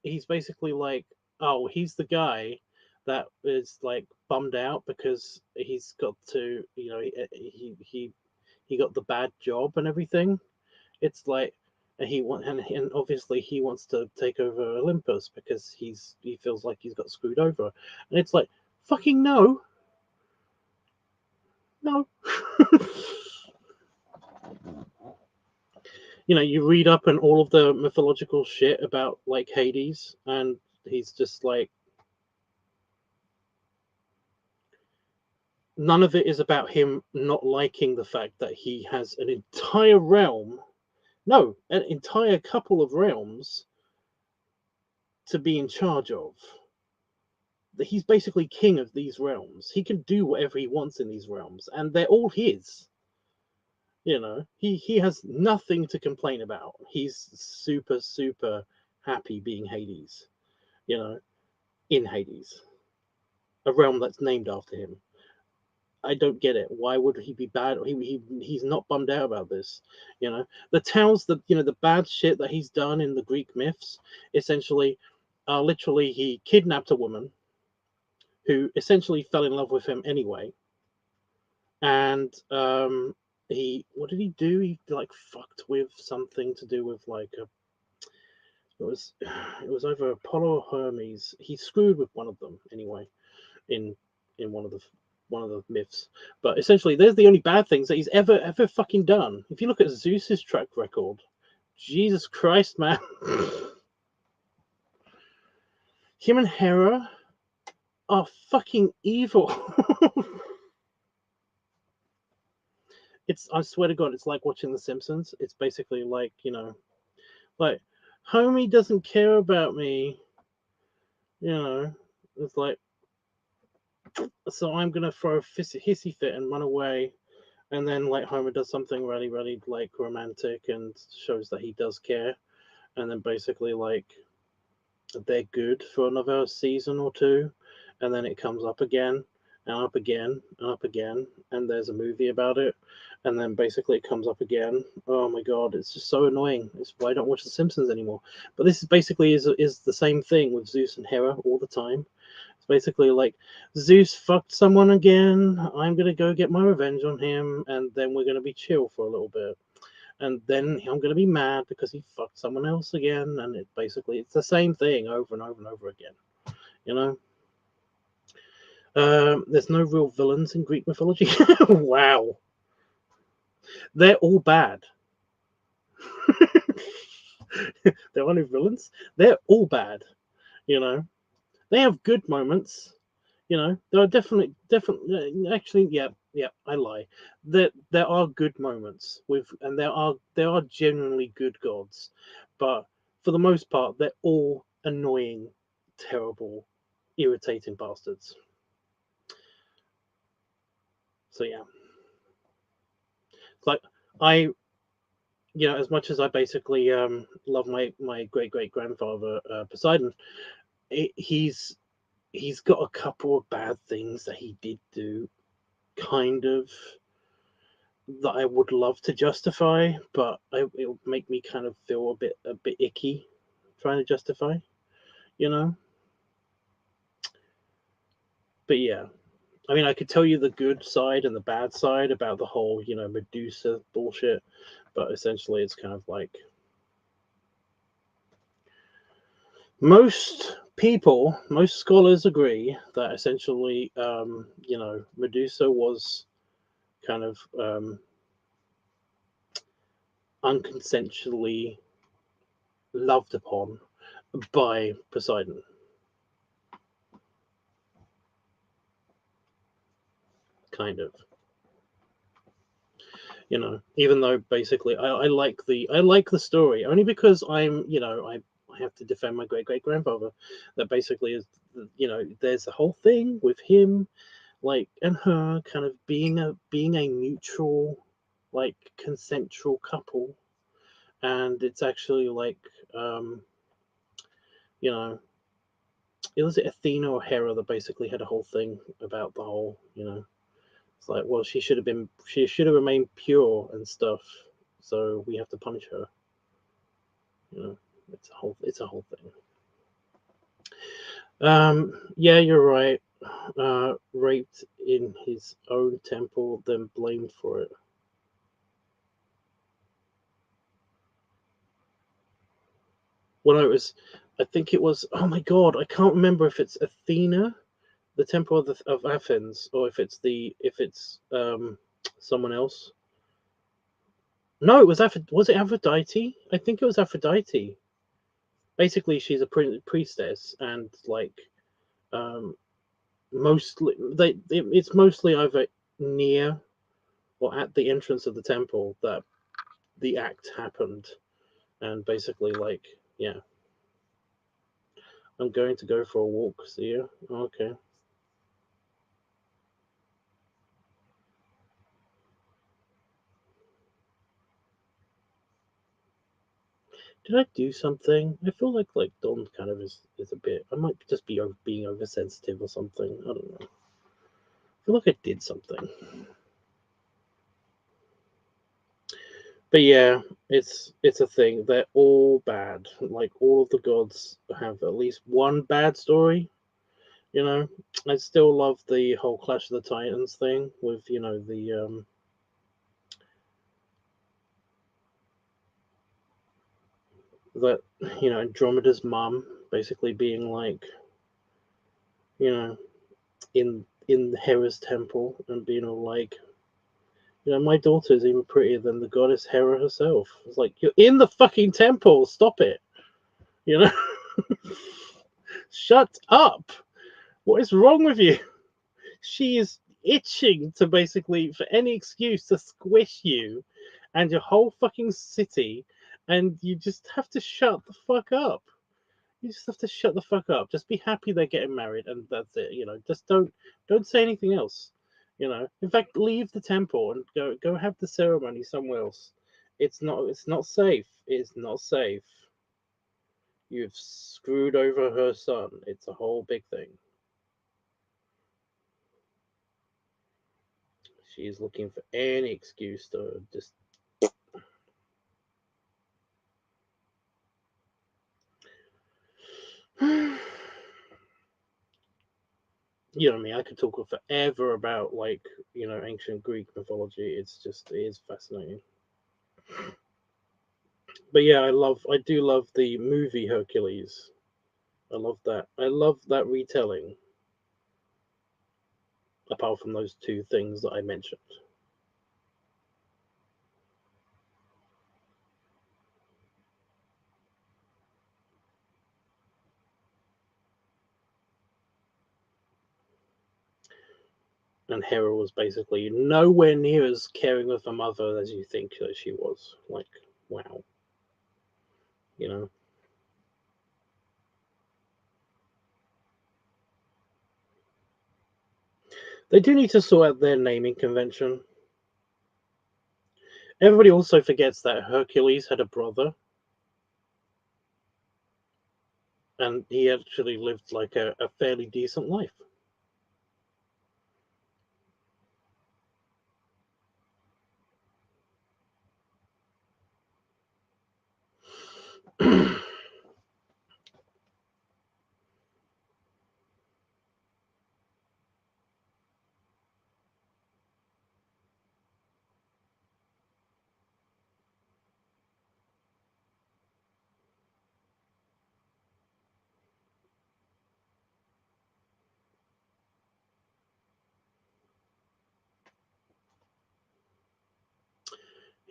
he's basically like, oh, he's the guy that is like bummed out because he's got to, he got the bad job and everything. It's like, and obviously he wants to take over Olympus because he feels like he's got screwed over, and it's like, fucking no. You read up on all of the mythological shit about like Hades, and he's just like, none of it is about him not liking the fact that he has an entire realm, no, an entire couple of realms to be in charge of. He's basically king of these realms. He can do whatever he wants in these realms, and they're all his. He has nothing to complain about. He's super, super happy being Hades, in Hades, a realm that's named after him. I don't get it. Why would he be bad? He's not bummed out about this. The tales, the bad shit that he's done in the Greek myths, essentially, literally he kidnapped a woman who essentially fell in love with him anyway, and what did he do? He like fucked with something to do with like it was either Apollo or Hermes. He screwed with one of them anyway, in one of the myths. But essentially, there's the only bad things that he's ever fucking done. If you look at Zeus's track record, Jesus Christ, man. Him and Hera are fucking evil. I swear to God, it's like watching The Simpsons. It's basically like, like, homie doesn't care about me. It's like, so I'm gonna throw a hissy fit and run away, and then like Homer does something really, really like romantic and shows that he does care, and then basically like they're good for another season or two, and then it comes up again, and up again and up again, and there's a movie about it, and then basically it comes up again. Oh my god, it's just so annoying. It's why I don't watch The Simpsons anymore. But this is basically is the same thing with Zeus and Hera all the time. It's basically like Zeus fucked someone again. I'm gonna go get my revenge on him, and then we're gonna be chill for a little bit. And then I'm gonna be mad because he fucked someone else again, and it's the same thing over and over and over again. You know. There's no real villains in Greek mythology. Wow, they're all bad. There are no villains. They're all bad. You know, they have good moments. You know, there are definitely. Actually, yeah, I lie. There are good moments and there are genuinely good gods, but for the most part, they're all annoying, terrible, irritating bastards. So yeah, it's like I as much as I basically love my great grandfather Poseidon, he's got a couple of bad things that he did do, kind of, that I would love to justify, but it would make me kind of feel a bit icky trying to justify, you know. But yeah, I mean, I could tell you the good side and the bad side about the whole Medusa bullshit, but essentially it's kind of like most scholars agree that essentially, Medusa was kind of unconsensually loved upon by Poseidon. Kind of, even though basically I like the story only because I have to defend my great grandfather. That basically is, there's a whole thing with him, like, and her kind of being a mutual, like, consensual couple, and it's actually like, you know it was Athena or Hera that basically had a whole thing about the whole, it's like, well, she should have remained pure and stuff, so we have to punish her. It's a whole thing. Yeah, you're right. Raped in his own temple, then blamed for it. Well, no, I think it was. Oh my god, I can't remember if it's Athena, the temple of Athens, or if it's someone else. No, it was Was it Aphrodite? I think it was Aphrodite. Basically, she's a priestess, and like, um, mostly it's mostly either near or at the entrance of the temple that the act happened, and basically, like, yeah. I'm going to go for a walk. See you. Okay. Did I do something? I feel like Don kind of is a bit. I might just be being oversensitive or something. I don't know. I feel like I did something. But yeah, it's a thing. They're all bad. Like, all of the gods have at least one bad story. I still love the whole Clash of the Titans thing with that Andromeda's mum basically being like, you know in Hera's temple and being all like, my daughter is even prettier than the goddess Hera herself. It's like, you're in the fucking temple. Stop it. You know, shut up. What is wrong with you? She is itching to basically for any excuse to squish you and your whole fucking city, and you just have to shut the fuck up. You just have to shut the fuck up. Just be happy they're getting married, and that's it. Just don't say anything else. In fact, leave the temple and go have the ceremony somewhere else. It's not safe. It's not safe. You've screwed over her son. It's a whole big thing. She is looking for any excuse to just. You know what I mean? I could talk forever about, like, ancient Greek mythology. It is fascinating. But yeah, I do love the movie Hercules. I love that. I love that retelling. Apart from those two things that I mentioned. And Hera was basically nowhere near as caring of a mother as you think that she was. Like, wow. You know? They do need to sort out their naming convention. Everybody also forgets that Hercules had a brother. And he actually lived like a fairly decent life.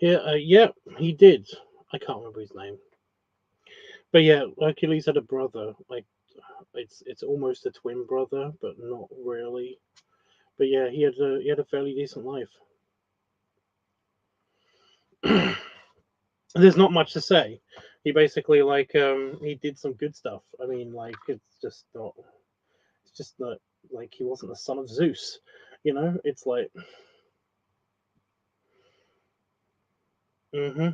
Yeah, he did. I can't remember his name. But yeah, Hercules had a brother. Like, it's almost a twin brother, but not really. But yeah, he had a fairly decent life. There's not much to say. He basically, he did some good stuff. I mean, like, it's just not like he wasn't the son of Zeus. It's like, mm-hmm.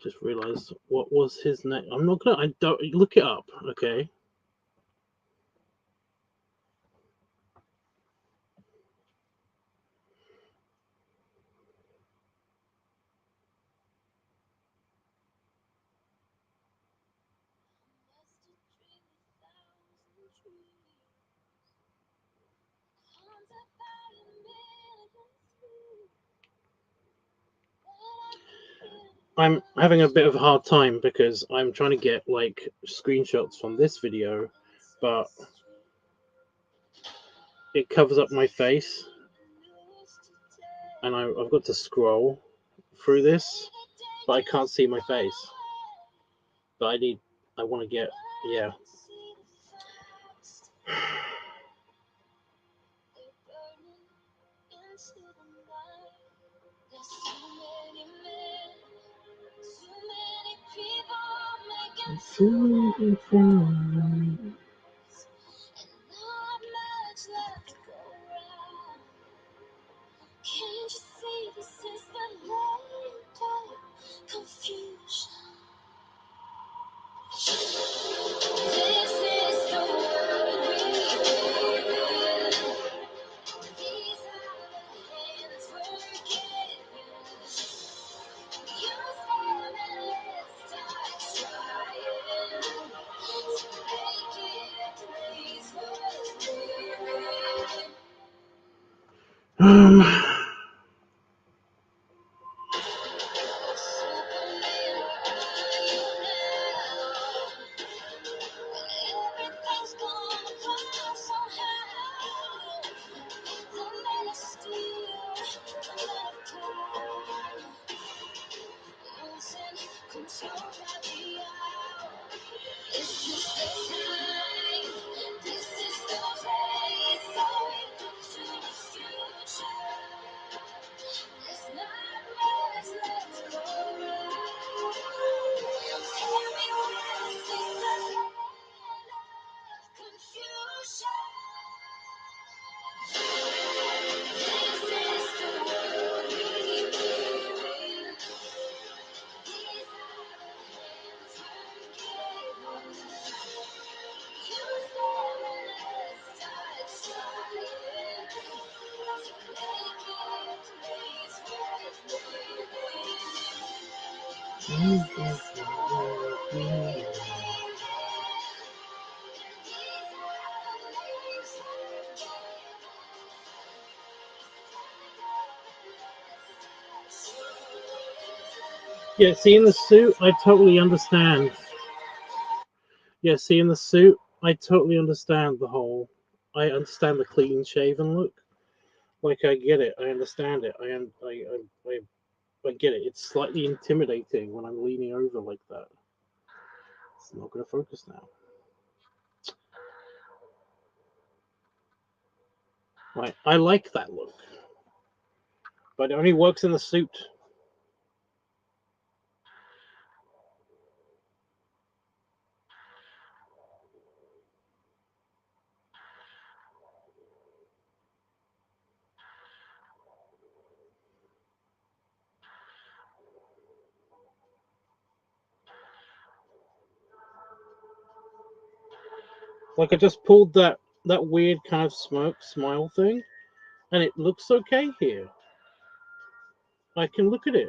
Just realized what was his name. I don't look it up, okay? I'm having a bit of a hard time because I'm trying to get like screenshots from this video, but it covers up my face, and I've got to scroll through this, but I can't see my face. But I want to get, yeah. Um, Yeah, see, in the suit, I totally understand. Yeah, see, in the suit, I totally understand the whole. I understand the clean shaven look. Like, I get it. I understand it. I get it. It's slightly intimidating when I'm leaning over like that. It's not going to focus now. Right, I like that look, but it only works in the suit. Like, I just pulled that weird kind of smirk smile thing, and it looks okay here. I can look at it.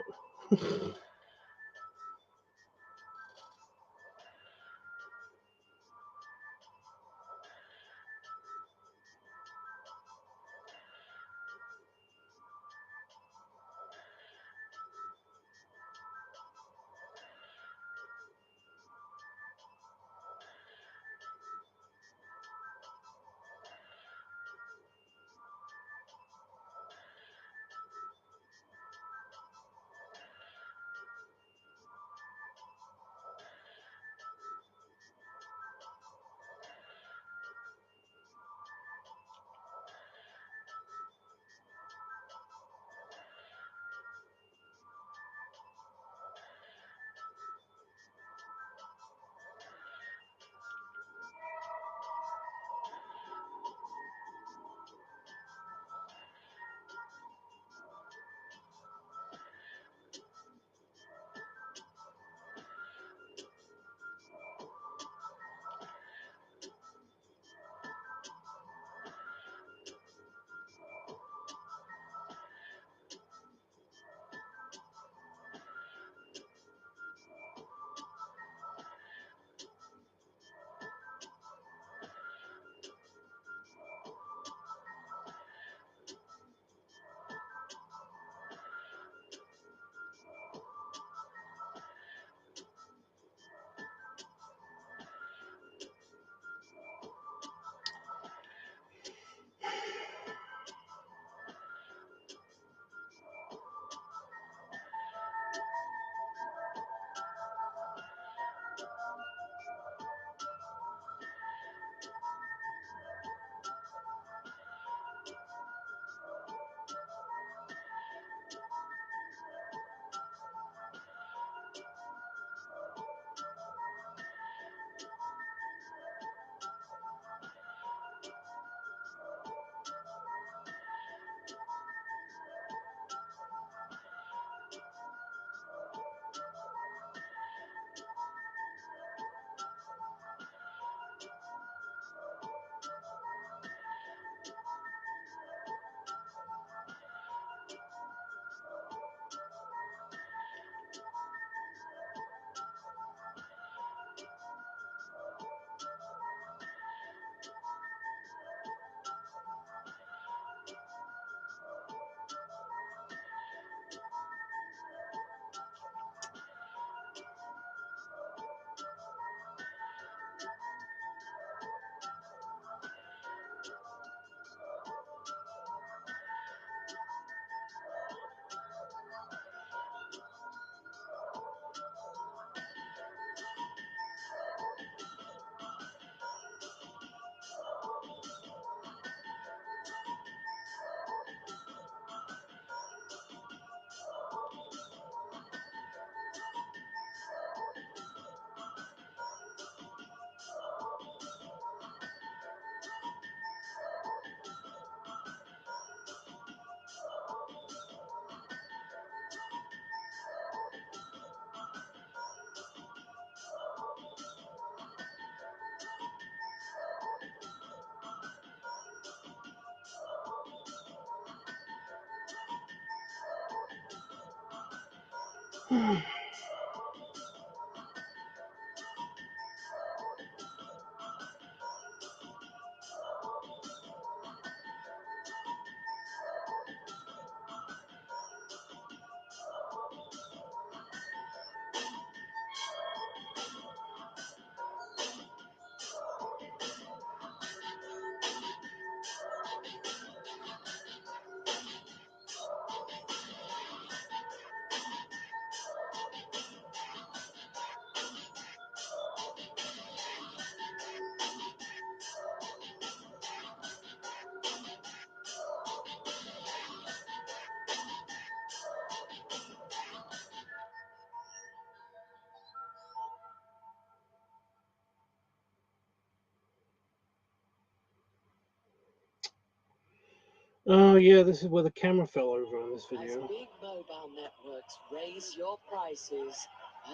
Oh yeah, this is where the camera fell over in this As video. big mobile networks raise your prices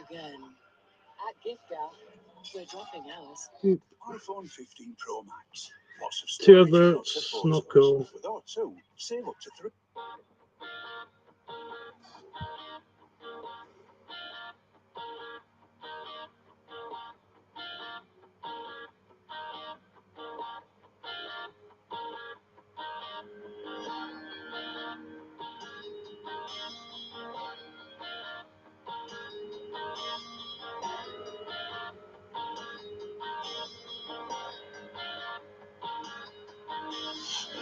again. At Gifter, we're dropping ours. iPhone 15 Pro Max. Lots of Two storage, lots of adverts, photos. not cool. With O2, save up to 3.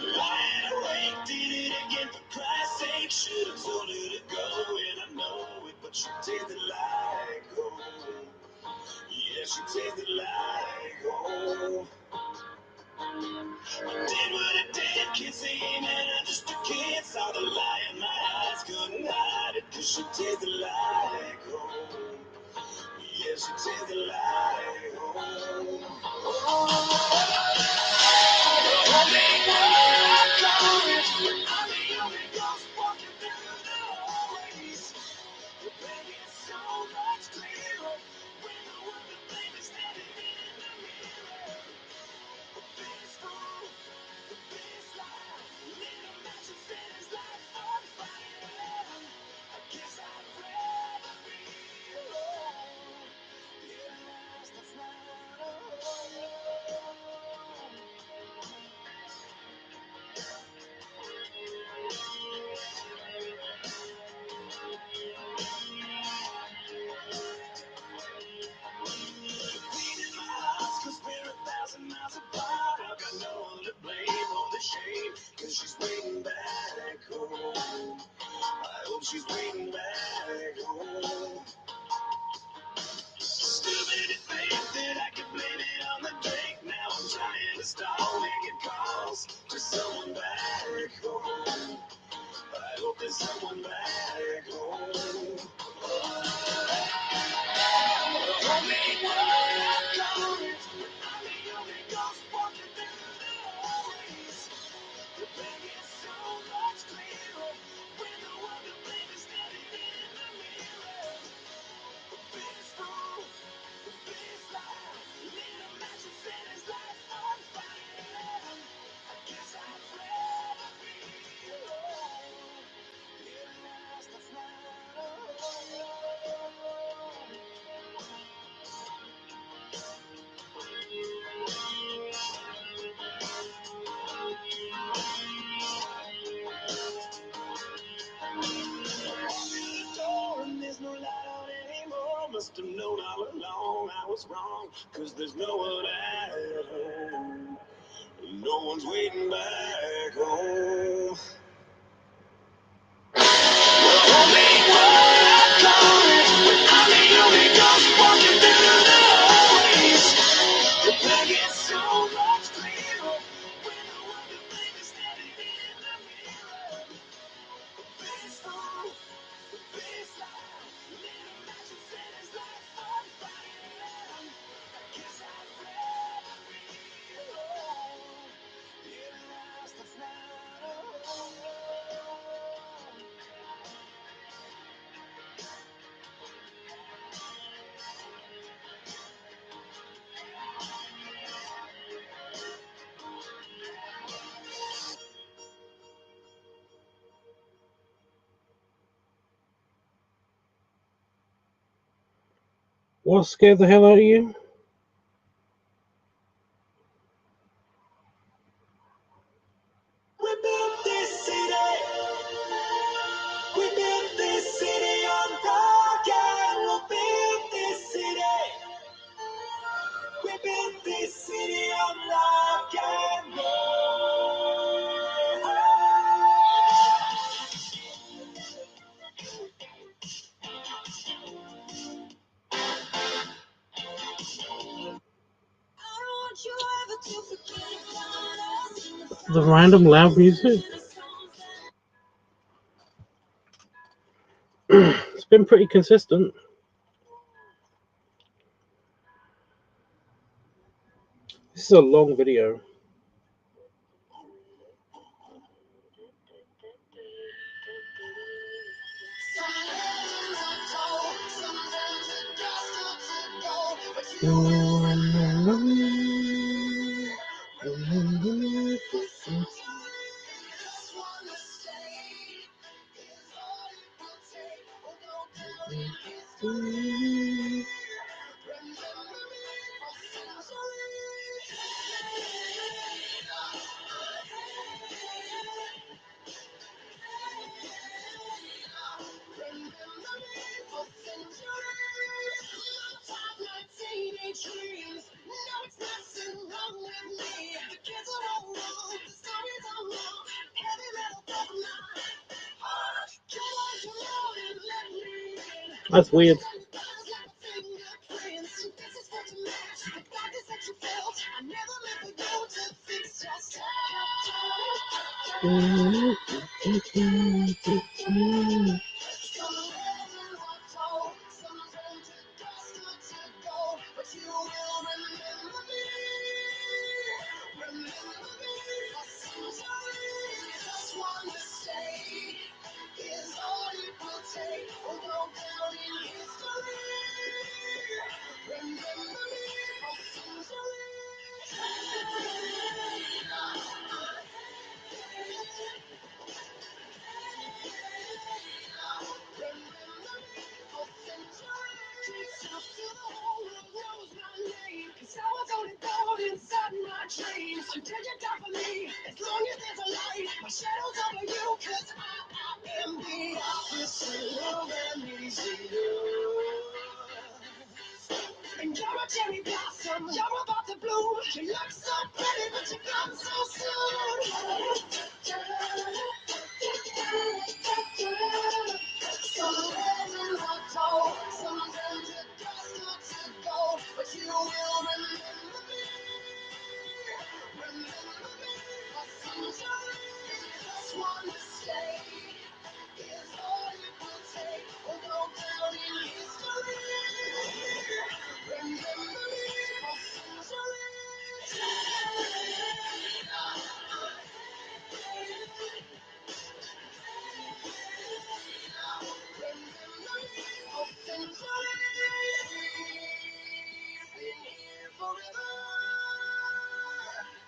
Lying awake, did it again for Christ's sake. Should have told her to go, and I know it, but she tasted like home. Yeah, she tasted like home. I did what I did, can't say amen, I just a kid. Saw the lie in my eyes, couldn't hide it, cause she tasted like home. Yeah, she tasted like home. Cause she's waiting back home. I hope she's waiting back home. Stupid to think that I can blame it on the drink. Now I'm trying to stall, making calls to someone back home. I hope there's someone back home. Must have known all along I was wrong, cause there's no one at home. No one's waiting back home. What scared the hell out of you? We built this city. We built this city on rock and we'll build this city. We built this city on rock and roll. The random loud music? It's been pretty consistent. This is a long video. Remember me, remember me for some time. Dreams. No, it's nothing wrong with me. The kids are all wrong. The stories are wrong. Heavy metal from my heart. Come on, come on and let me in. That's weird. Fingerprints. This is what you meant. The practice that you felt. I never meant for you to fix yourself. But you will remember me. Remember me for centuries. Just one mistake is all it will take. We'll go down in history. Remember me for centuries. Dreams until you die for me. As long as there's a light, my shadow's over you. Cause I am the opposite of amnesia. And you're a cherry blossom, you're about to bloom. You look so pretty, but you're gone so soon. Some legends are told, sometimes it does not to go, but you will remember me. Remember me for centuries. Just one mistake is all it will take. We'll go down in history. Remember me for centuries. Remember me for centuries. Been here forever.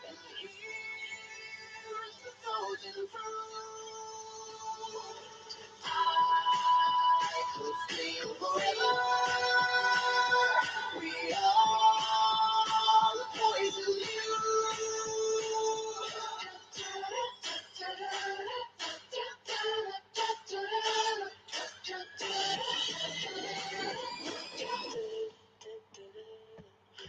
And here is the golden fruit. I could stay forever. We are the poison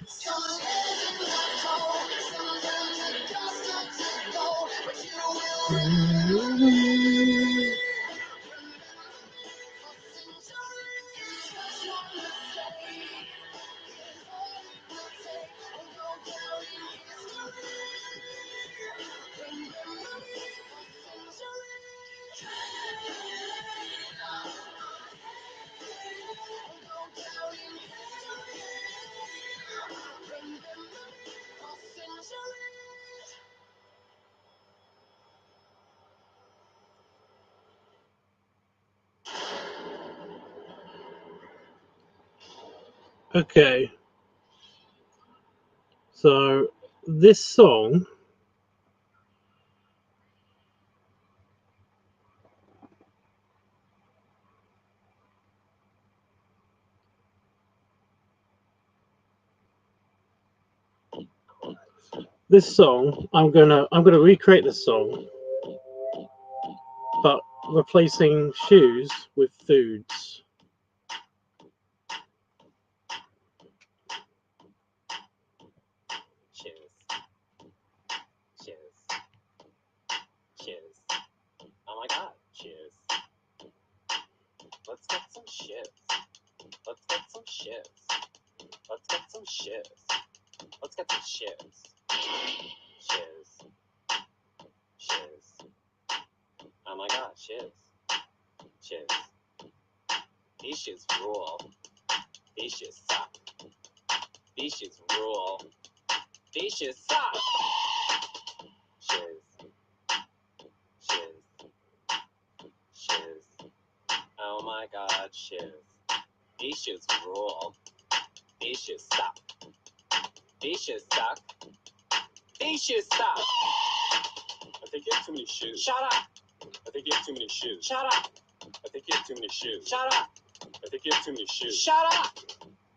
Some legends are told, sometimes it does not to go, but you will remember me. Okay, so this song, I'm gonna recreate this song, but replacing shoes with foods. Cheers. Cheers. Cheers. Oh my god, cheers. Let's get some shits. Let's get some shits. Let's get some shits. Let's get some shits. Cheers. Cheers. Oh my god, cheers. Cheers. These shits rule. These shits suck. These shits rule. These shits suck. Cheers. Cheers. Cheers. Oh my god, cheers. These shits rule. These shoes suck. These shoes suck. These shoes suck. I think you have too many shoes. Shut up. I think you have too many shoes. Shut up. I think you have too many shoes. Shut up. I think you have too many shoes. Shut up.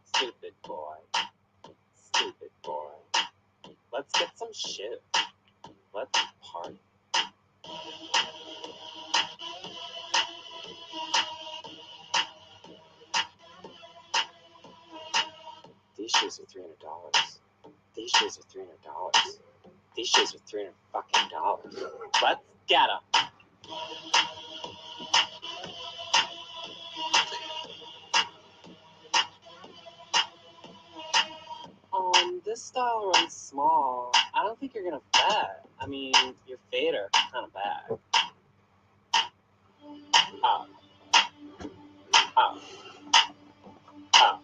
Stupid boy. Stupid boy. Let's get some shoes. Let's party. These shoes are $300. These shoes are $300. These shoes are $300 fucking dollars. Let's get them. This style runs small. I don't think you're gonna fit. I mean, your fade are kind of bad. Oh. Oh. Oh.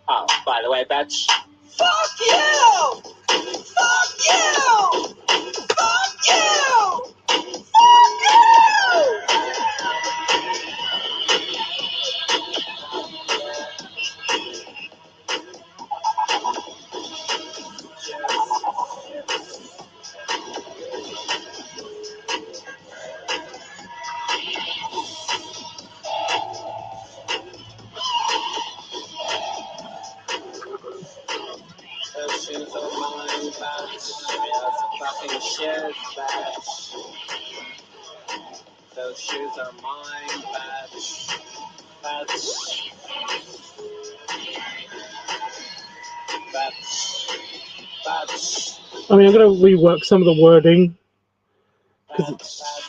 Oh, by the way, bitch. Fuck you! Fuck you! Fuck you! Fuck you! Those shoes are mine, bitch. Those fucking shoes, bitch. Those shoes are mine, bitch. Bitch. Bitch. Bitch. I mean, I'm gonna rework some of the wording because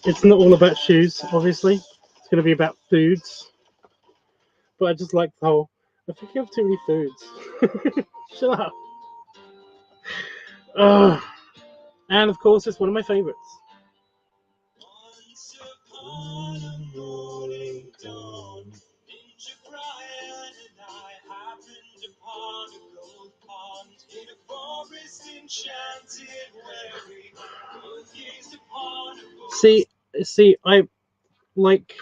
it's not all about shoes. Obviously, it's gonna be about foods. But I just like the whole. I think you have too many foods. Shut up. And of course, it's one of my favorites. Once upon a morning dawn, Ninja Brian and I happened upon a gold pond in a forest enchanted where we both gazed upon a book. See, I like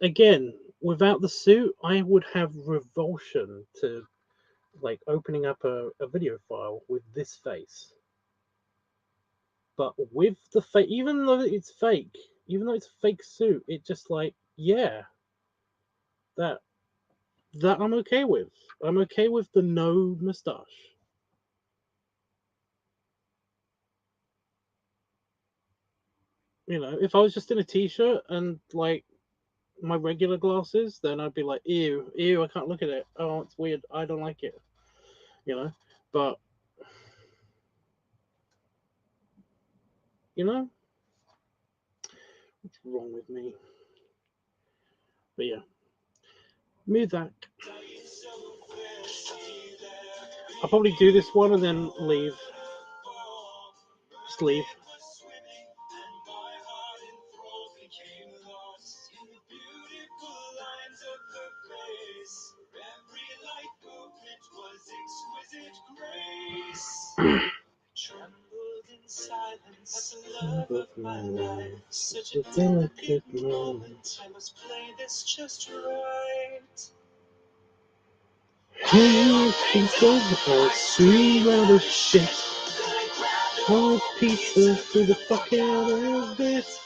again, without the suit, I would have revulsion to like opening up a video file with this face. But with the fake, even though it's fake, even though it's a fake suit, it just like, yeah, that I'm okay with. I'm okay with the no mustache. You know, if I was just in a t-shirt and like my regular glasses, then I'd be like, ew, I can't look at it. Oh, it's weird. I don't like it. You know, but you know, what's wrong with me? But yeah, move that. I'll probably do this one and then leave. Just leave. Trembled in silence at the love of my life. Such a delicate moment. I must play this just right. Hey, pizza, oh, sweet other shit. Oh, pizza, through the fuck out of this.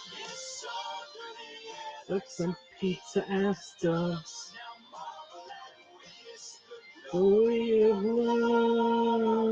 Put some pizza ass dogs. The way of love.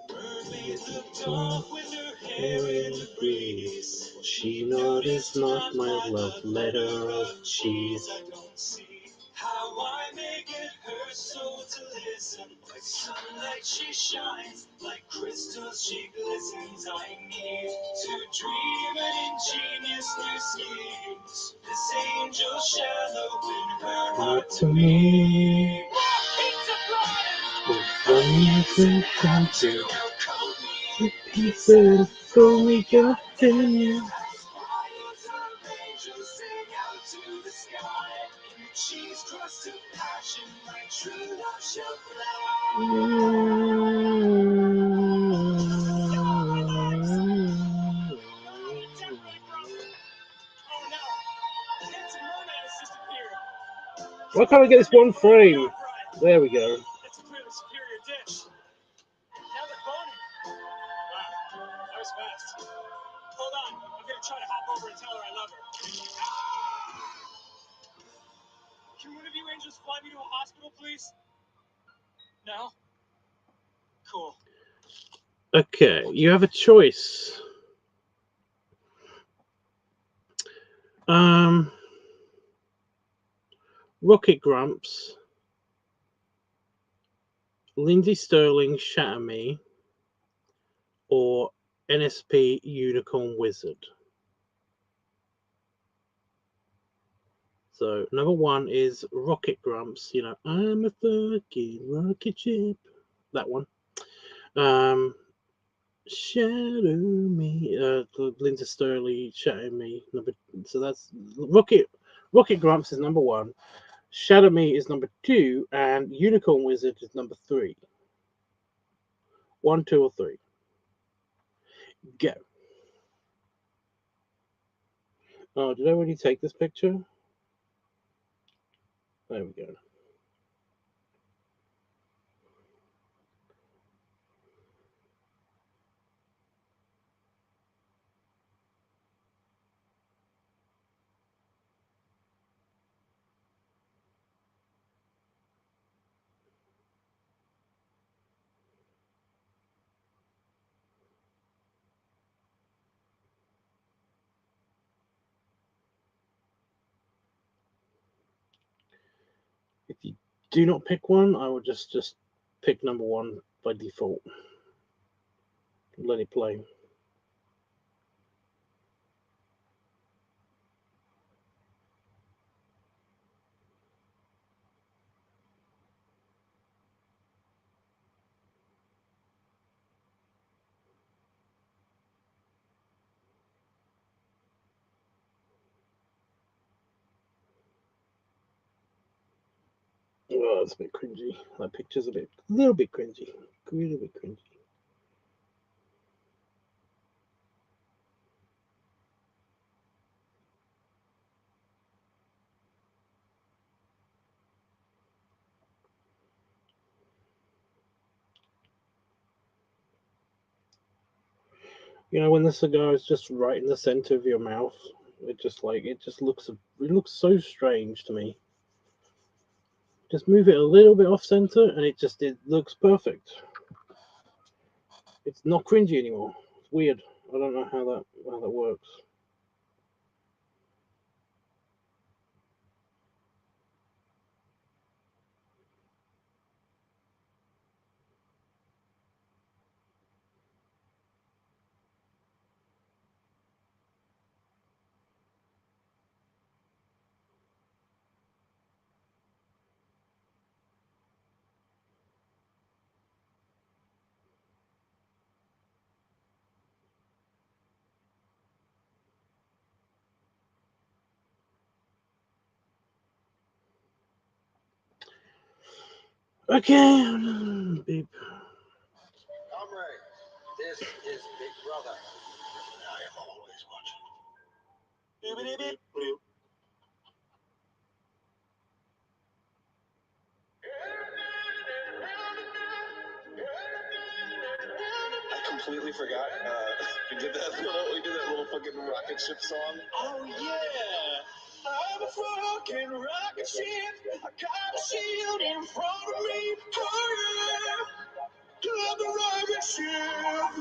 Mermaid looked off with her hair in the breeze. She noticed not my love letter of cheese. I don't see how I may get her soul to listen. Like sunlight she shines, like crystals she glistens. I need to dream an ingenious new schemes. This angel shall open her heart to me. When you can come to the pizza before we got dinner. Why can't I get this one frame? There we go. That's a clearly superior dish. Now they're boning. Wow, that was fast. Hold on, I'm gonna try to hop over and tell her I love her. Can one of you angels fly me to a hospital, please? No? Cool. Okay, you have a choice. Rocket Grumps, Lindsay Sterling Shatter Me, or NSP Unicorn Wizard. So number one is Rocket Grumps. You know, I'm a fucking rocket ship. That one. Shatter Me. Lindsay Sterling Shatter Me. So that's Rocket Grumps is number one. Shatter Me is number two, and Unicorn Wizard is number three. 1, 2, or 3. Go. Oh, did I already take this picture? There we go. If you do not pick one, I will just pick number one by default. Let it play. Oh, it's a bit cringy. That picture's a little bit cringy. A little bit cringy. You know, when the cigar is just right in the center of your mouth, it just looks so strange to me. Just move it a little bit off center, and it looks perfect. It's not cringy anymore. It's weird. I don't know how that works. Okay, beep. Comrade, this is Big Brother. I am always watching. I completely forgot. We did that little fucking rocket ship song. Oh, yeah. I'm a fucking rocket ship. I got a shield in front of me. Oh, yeah. I'm a rocket ship.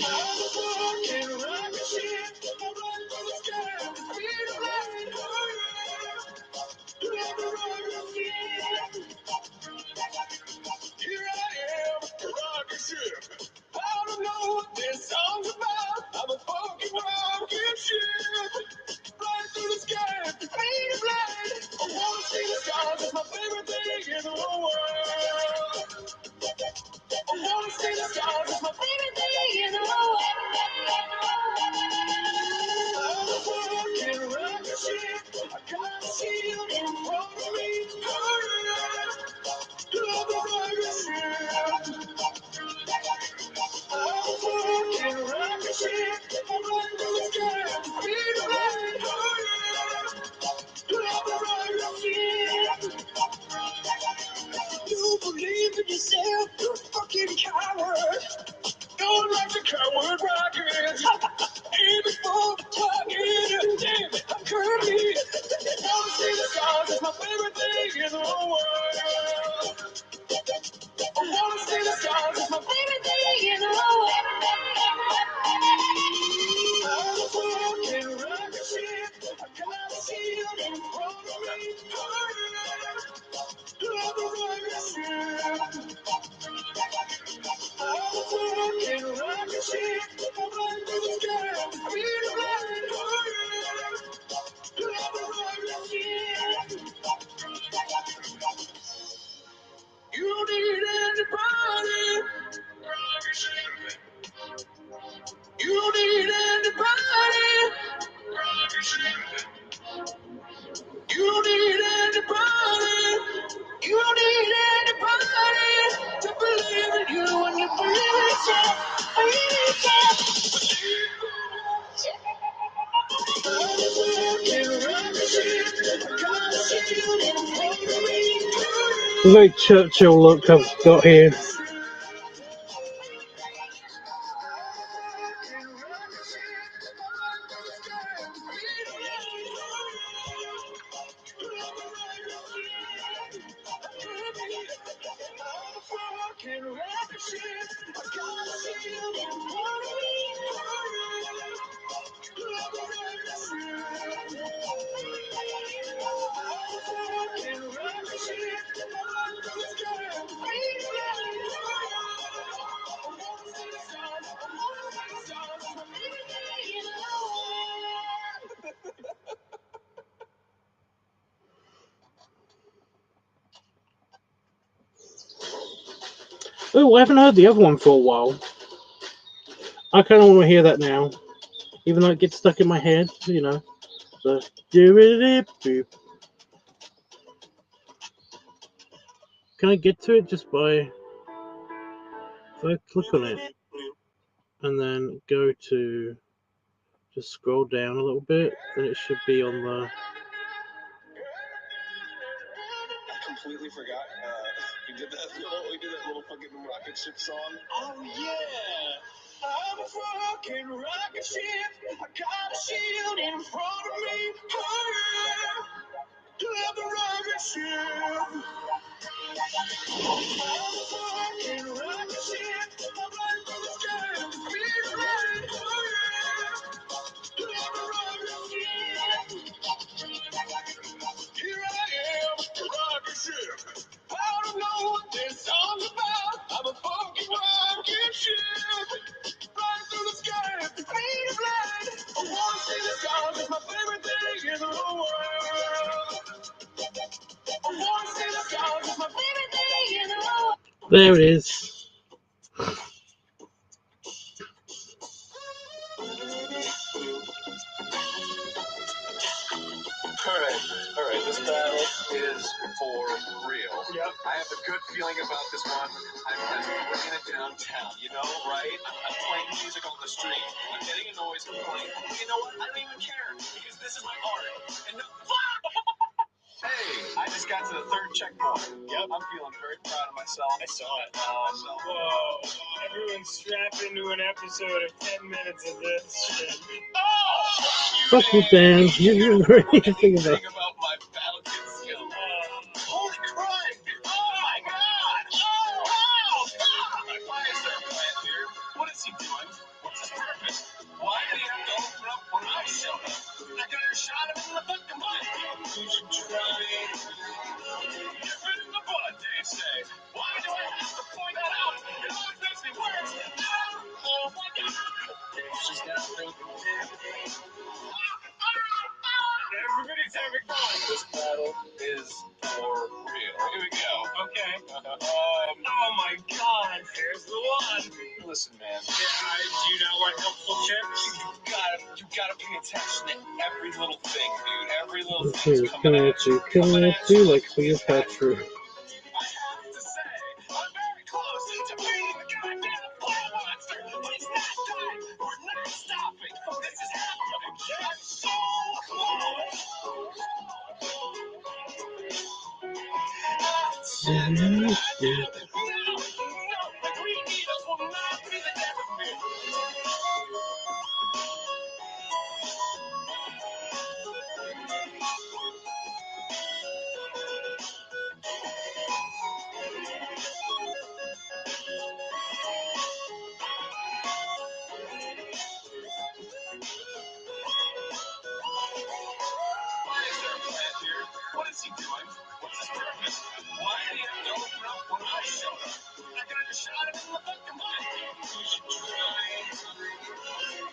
I'm a fucking rocket ship. I run through the sky with speed of light. Oh, yeah. I'm a rocket ship. Here I am, a rocket ship. I don't know what this song's about. I'm a fucking rocket ship. Flying through the sky at the speed of light. I wanna see the stars. It's my favorite thing in the whole world. I wanna see the stars. It's my favorite thing in the whole world. I'm a fucking rocket ship. I got a shield in front of me. bunch of coward rockets. Aiming for the target. Damn, I'm curvy. Wanna see the stars is my favorite thing in the whole world. I wanna see the stars is my favorite thing in the whole world. I'm a fucking rocket ship. I got a shield in front of me. I'm a rocket ship. I'm a fucking rocket ship. I'm flying through the sky. I'm speed of light. I'm a rocket ship. You don't need anybody. Rocket ship. You don't need anybody. Rocket ship. You don't need anybody. You don't need anybody to believe in you when you believe in yourself. Believe in yourself. I'm a fucking rocket ship. I got a shield in front of me. The very Churchill look I've got here. Oh, I haven't heard the other one for a while. I kind of want to hear that now, even though it gets stuck in my head, you know. So, do it, boop. Can I get to it just by if I click on it and then go to just scroll down a little bit, then it should be on the. I completely forgot. We did that little fucking rocket ship song. Oh yeah. I'm a fucking rocket ship. I got a shield in front of me. I'm a rocket ship. I'm a fucking rocket ship. I'm flying through the sky. I'm speed of light. I'm a rocket ship. Here I am, rocket ship. I don't know what this song's about. I'm a fucking rocket ship. Flying through the sky at the speed of light. I wanna see the stars. It's my favorite thing in the whole world. I wanna see the stars. It's my favorite thing in the whole world. There it is. All right, this battle is for real. Yep. I have a good feeling about this one. I'm bringing it downtown, you know, right? I'm playing music on the street. I'm getting a noise complaint. You know what? I don't even care because this is my art. And fuck! Hey, I just got to the third checkpoint. Yep. I'm feeling very proud of myself. I saw it. Whoa. Everyone strap into an episode of 10 minutes of this shit. Oh! Fuck you, Dan. You didn't really think about my battle kit skill. Holy crap! Oh my god! Oh! God! Why is there a plant here? What is he doing? What's his purpose? Why did he have to open up when I showed up? I could have shot him in the fucking butt. You should try it. Nip it in the butt, they say. Why do I have to point that out? It always makes me worse. Oh my god! She's got a everybody's having fun. This battle is for real. Here we go. Okay. Oh my god. Here's the one. Listen, man. Yeah, do you not want helpful tips? You gotta pay attention to every little thing, dude. Every little thing's coming at you like Cleopatra. I have to say, I'm very close to being the goddamn fire monster. But it's not time. We're not stopping. This is happening. I'm so close. The green needles will not be the death of Why is there a plant here? What is he doing? What's his purpose? Why did he have to open up when I showed up? I could have just shot him in the fucking butt. You should try.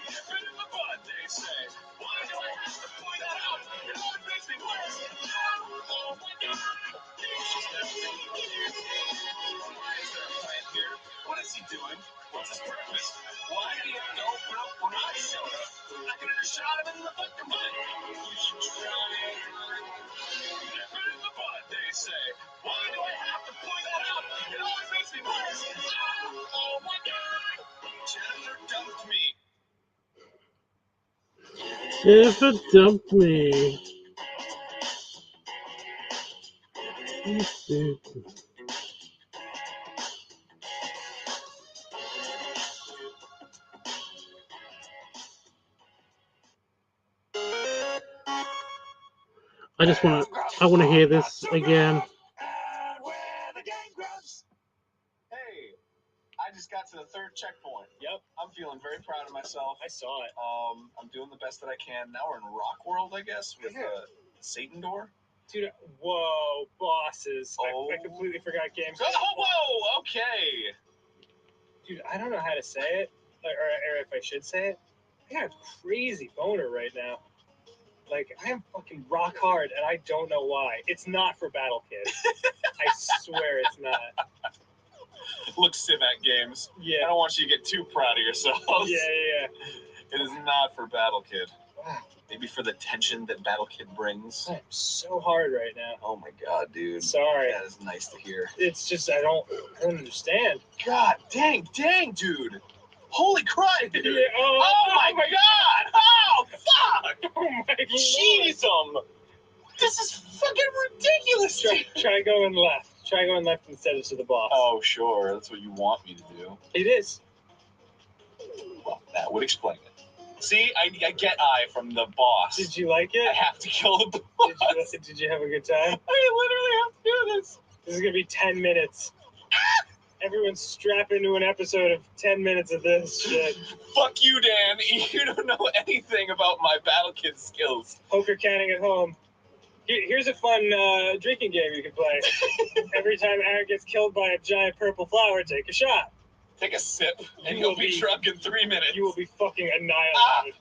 Nip it in the bud, they say. Why do I have to point that out? It always makes me worse. Oh my God. She's never Why is there a plant here? What is he doing? What's his purpose? Why did he have to open up when I showed up? I could have just shot him in the fucking butt. You should try. Nip it in the bud, they say. Why do I have to point that out? It always makes me worse. Oh my God. Jennifer dumped me. Jennifer dumped me. I want to hear this again. Hey, I just got to the third checkpoint. Yep. I'm feeling very proud of myself. I saw it. I'm doing the best that I can. Now we're in Rock World, I guess, with Satan Door. Dude, whoa, bosses. I completely forgot games. Oh, whoa, okay. Dude, I don't know how to say it, or if I should say it. I got a crazy boner right now. Like, I am fucking rock hard, and I don't know why. It's not for Battle Kids. I swear it's not. Look, Civat Games. Yeah. I don't want you to get too proud of yourselves. Yeah. It is not for Battle Kid. Wow. Maybe for the tension that Battle Kid brings. I'm so hard right now. Oh my God, dude. Sorry. That is nice to hear. It's just I don't understand. God, dang, dude. Holy crap, dude. Yeah, oh my God. Oh, fuck. Oh my God. Jeez, this is fucking ridiculous. Try going left. Try going left instead of to the boss. Oh, sure. That's what you want me to do. It is. Well, that would explain it. See, I get I from the boss. Did you like I it? have to kill the boss. Did you have a good time? I literally have to do this. This is going to be 10 minutes. Everyone strap into an episode of 10 minutes of this shit. Fuck you, Dan. You don't know anything about my Battle Kid skills. Poker canning at home. Here's a fun drinking game you can play. Every time Aaron gets killed by a giant purple flower, take a shot. Take a sip, and You you'll will be be- drunk in 3 minutes. You will be fucking annihilated.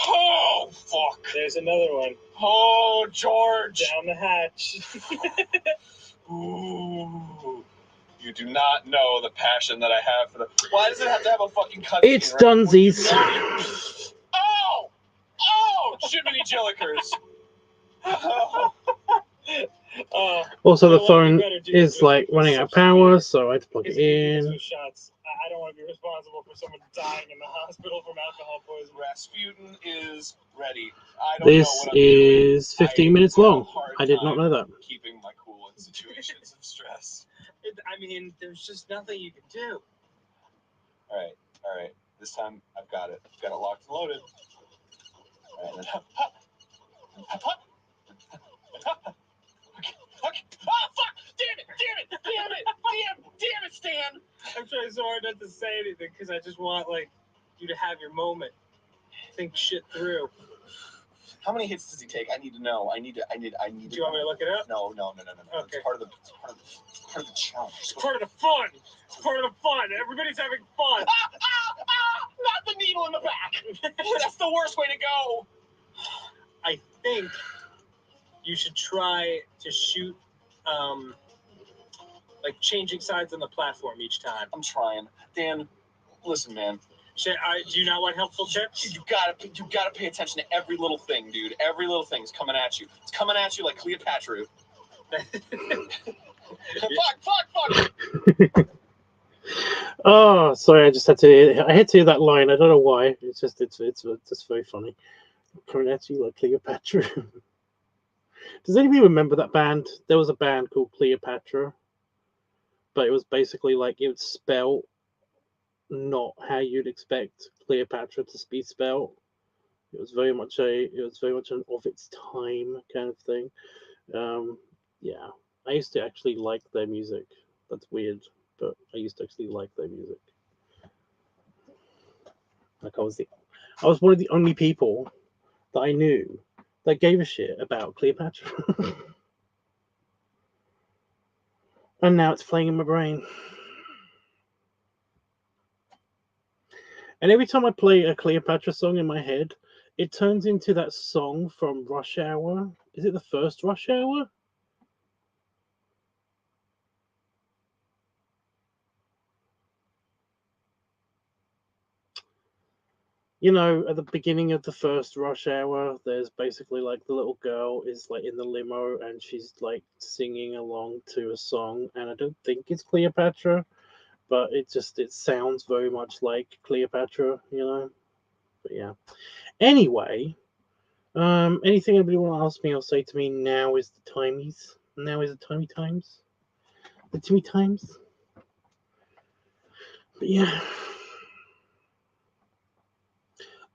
Oh, fuck. There's another one. Oh, George. Down the hatch. Ooh. You do not know the passion that I have for the... Why does it have to have a fucking cutscene? It's Dunsies. Oh! Oh! Jiminy Jillikers. Also, the What you phone better do is like running out of power, so I had to plug it in. Shots. I don't want to be responsible for someone dying in the hospital from alcohol poisoning. Rasputin is ready. I don't This know what I'm doing. is 15 minutes long. I did not know that. Keeping my cool in situations of stress. I mean, there's just nothing you can do. All right. This time I've got it. Got it locked and loaded. All right, then hop. Okay. Oh, fuck! Damn it, Stan! I'm trying so hard not to say anything because I just want you to have your moment. Think shit through. How many hits does he take? I need to know. I need to. Do you want me to look it up? No. Okay. It's part of the challenge. It's part of the fun. It's part of the fun. Everybody's having fun. Not the needle in the back. That's the worst way to go. I think you should try to shoot, changing sides on the platform each time. I'm trying. Dan, listen, man. Do you not want helpful tips? You gotta pay attention to every little thing, dude. Every little thing's coming at you. It's coming at you like Cleopatra. Fuck! Oh, sorry, I had to hear that line. I don't know why. It's just very funny. Coming at you like Cleopatra. Does anybody remember that band? There was a band called Cleopatra, but it was basically like it would spell not how you'd expect Cleopatra to be spelled. It was very much an of its time kind of thing. Yeah, I used to actually like their music. That's weird, but I used to actually like their music. Like I was one of the only people that I knew that gave a shit about Cleopatra, and now it's playing in my brain. And every time I play a Cleopatra song in my head, it turns into that song from Rush Hour. Is it the first Rush Hour? You know, at the beginning of the first Rush Hour, there's basically like the little girl is like in the limo and she's like singing along to a song, and I don't think it's Cleopatra, but it sounds very much like Cleopatra, you know. But yeah. Anyway, anything anybody want to ask me or say to me, now is the timies. Now is the timey times. The timmy times. But yeah.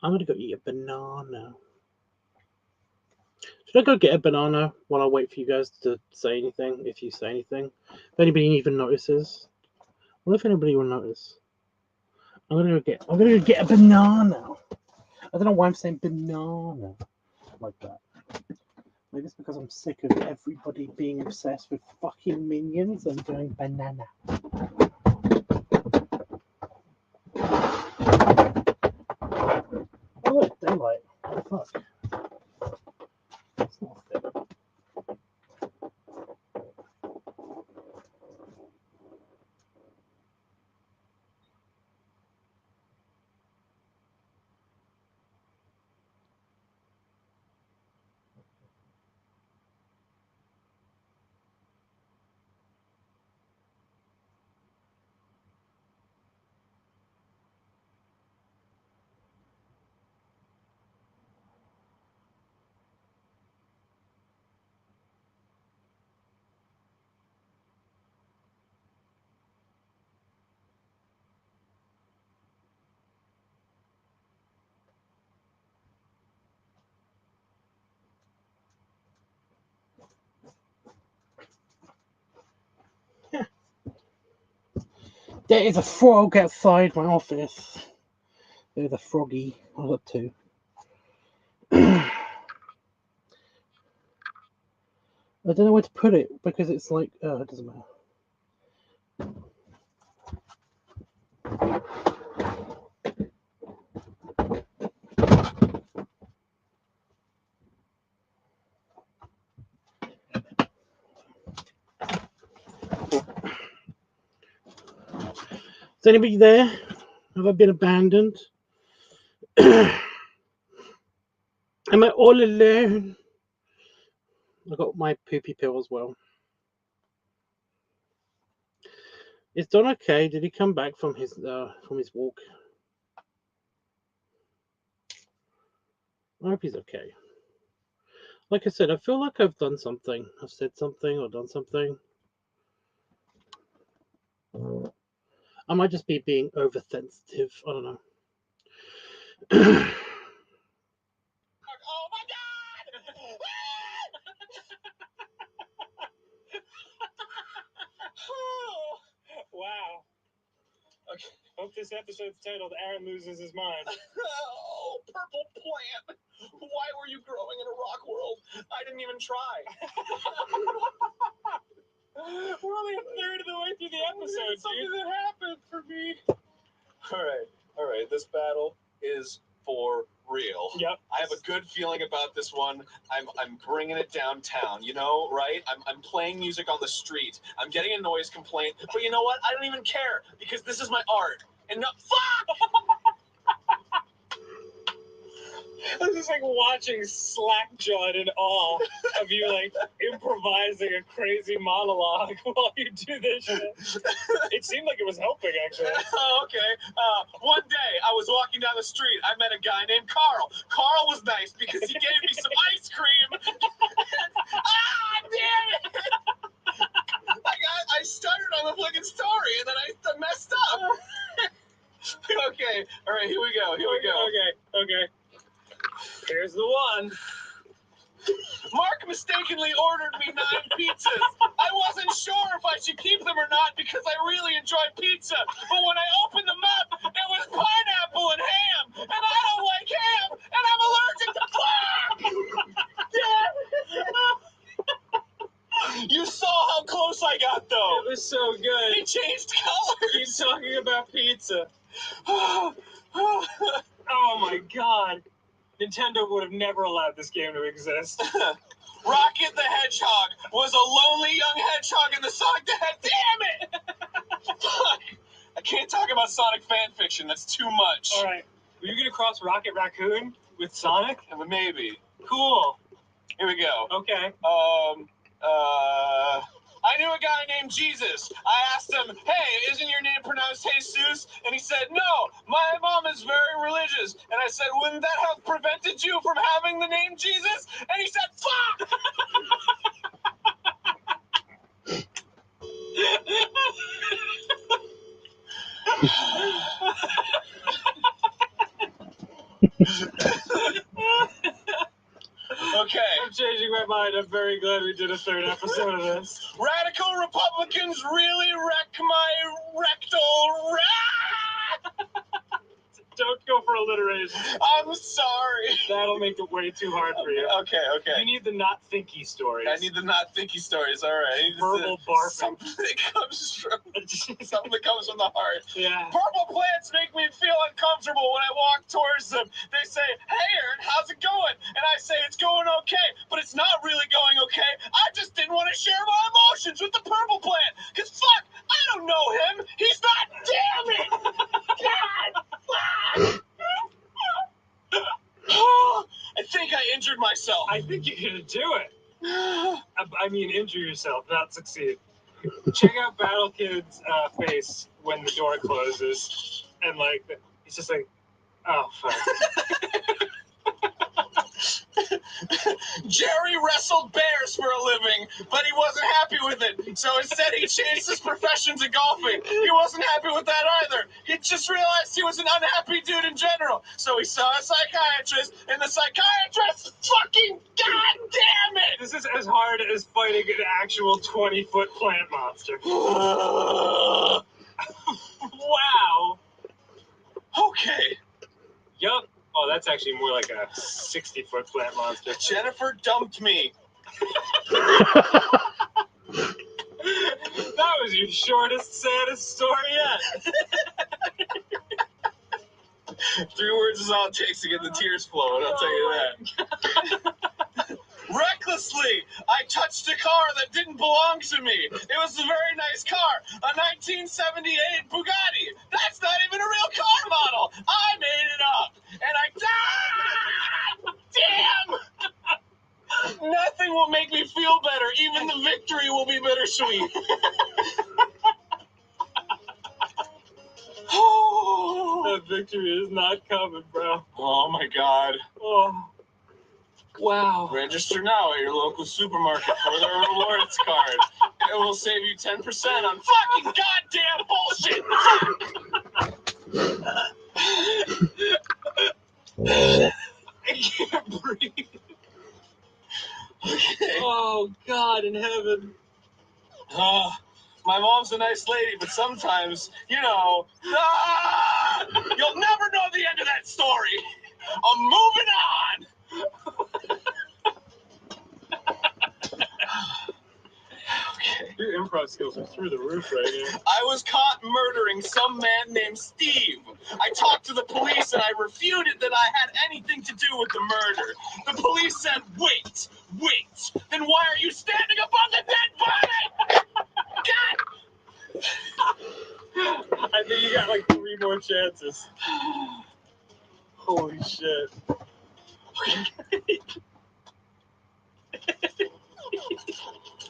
I'm gonna go eat a banana. Should I go get a banana while I wait for you guys to say anything? If you say anything, if anybody even notices, what if anybody will notice? I'm gonna go get a banana. I don't know why I'm saying banana like that. Maybe it's because I'm sick of everybody being obsessed with fucking minions and going banana. Oh look, daylight. What the fuck? It's not fair. There is a frog outside my office. There's a froggy. I got two. I don't know where to put it because it's like, oh, it doesn't matter. Is anybody there? Have I been abandoned? Am I all alone? I got my poopy pill as well. Is Don okay? Did he come back from his walk? I hope he's okay. Like I said, I feel like I've done something. I've said something or done something. I might just be being oversensitive. I don't know. Oh my god! Wow. Okay. Hope this episode's titled Aaron Loses His Mind. Oh, purple plant. Why were you growing in a rock world? I didn't even try. We're only a third of the way through the episode, Something dude. that happened for me. All right. This battle is for real. Yep. I have a good feeling about this one. I'm bringing it downtown. You know, right? I'm playing music on the street. I'm getting a noise complaint. But you know what? I don't even care because this is my art. And no, fuck! I'm just like watching slack-jawed in awe of you like improvising a crazy monologue while you do this shit. It seemed like it was helping, actually. Oh, okay. One day I was walking down the street. I met a guy named Carl. Carl was nice because he gave me some ice cream. Damn it! I stuttered on the fucking story and then I messed up. okay. All right, here we go. Okay. Here's the one. Mark mistakenly ordered me 9 pizzas. I wasn't sure if I should keep them or not because I really enjoy pizza. But when I opened them up, it was pineapple and ham. And I don't like ham. And I'm allergic to Dad! You saw how close I got, though. It was so good. He changed colors. Keep talking about pizza. Oh my god. Nintendo would have never allowed this game to exist. Rocket the Hedgehog was a lonely young hedgehog in the Sonic the Hedgehog. Damn it! Fuck. I can't talk about Sonic fan fiction. That's too much. All right. Were you going to cross Rocket Raccoon with Sonic? Maybe. Cool. Here we go. Okay. I knew a guy named Jesus. I asked him, hey, isn't your name pronounced Jesus? And he said, no, my mom is very religious. And I said, wouldn't that have prevented you from having the name Jesus? And he said, fuck! Okay. I'm changing my mind. I'm very glad we did a 3rd episode of this. Radical Republicans really wreck my rectal Don't go for alliteration. I'm sorry. That'll make it way too hard for you. Okay. You need the not thinky stories. I need the not thinky stories. All right. I need verbal barfing. Something that comes from the heart. Yeah. Purple plants make me feel uncomfortable when I walk towards them. They say, hey, Aaron, how's it going? And I say, it's going okay, but it's not really going okay. I just didn't want to share my emotions with the purple plant. Because, fuck, I don't know him. He's not, damn it. God, fuck. I think I injured myself. I think you're going to do it. I mean, injure yourself, not succeed. Check out Battle Kid's face when the door closes, and like he's just like, "Oh fuck." Jerry wrestled bears for a living, but he wasn't happy with it. So instead, he changed his profession to golfing. He wasn't happy with that either. He just realized he was an unhappy dude in general. So he saw a psychiatrist, and the psychiatrist fucking goddamn it! This is as hard as fighting an actual 20-foot plant monster. Wow. Okay. Yup. Oh, that's actually more like a 60-foot plant monster. Jennifer dumped me. That was your shortest, saddest story yet. 3 words is all it takes to get the tears flowing, I'll tell you that. Recklessly, I touched a car that didn't belong to me. It was a very nice car, a 1978 Bugatti. That's not even a real car model. I made it up, and I died. Damn! Nothing will make me feel better. Even the victory will be bittersweet. That victory is not coming, bro. Oh my God. Oh. Wow. Register now at your local supermarket for the rewards card. It will save you 10% on fucking goddamn bullshit. I can't breathe. Okay. Oh, God in heaven. My mom's a nice lady, but sometimes, you know, you'll never know the end of that story. I'm moving on. Okay. Your improv skills are through the roof right now. I was caught murdering some man named Steve. I talked to the police and I refuted that I had anything to do with the murder. The police said, wait. Then why are you standing above the dead body? God! I think you got like 3 more chances. Holy shit.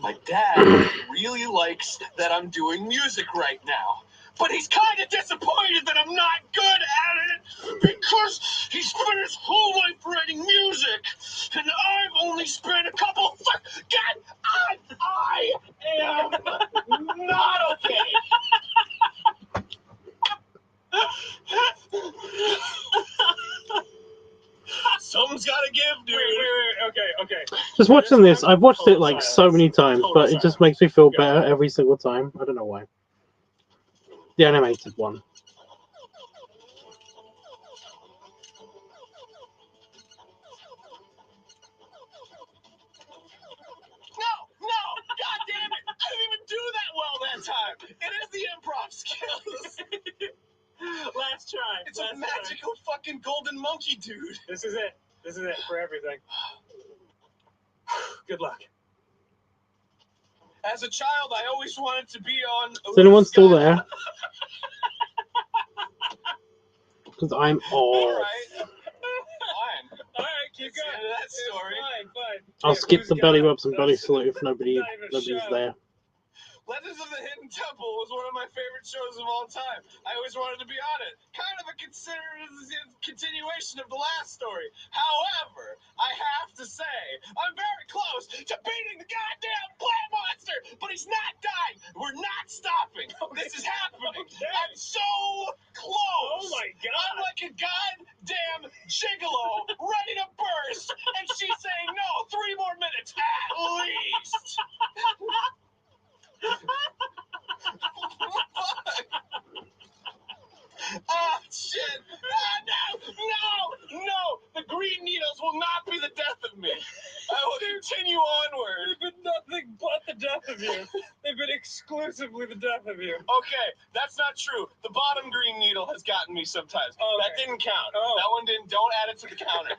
My dad really likes that I'm doing music right now. But he's kind of disappointed that I'm not good at it because he spent his whole life writing music. And I've only spent a couple... God, I am not okay. Something's gotta give, dude. Wait. Okay. Just watching this, I've watched it like Total so many times, Total but it just makes me feel Go. better every single time. I don't know why. The animated one. No! God damn it! I didn't even do that well that time. It is the improv skills. Last try. It's a magical fucking golden monkey, dude. This is it. This is it for everything. Good luck. As a child, I always wanted to be on. Is anyone still there? Because I'm All off. right. Fine. All right, keep That's the going. end of that story. Fine. I'll Yeah, skip who's the got belly it? rubs and belly That's- salute if that's nobody's not even a show. there. Legends of the Hidden Temple was one of my favorite shows of all time. I always wanted to be on it. Kind of a continuation of the last story. However, I have to say, I'm very close to beating the goddamn plant monster, but he's not dying. We're not stopping. This is happening. I'm so close. Oh my I'm god. like a goddamn gigolo ready to burst, and she's saying no, 3 more minutes at least. Oh, shit. No. The green needles will not be the death of me. I will continue onward. They've been nothing but the death of you. They've been exclusively the death of you. Okay, that's not true. The bottom green needle has gotten me sometimes. Oh, That okay. didn't count. Oh. That one didn't. Don't add it to the counter.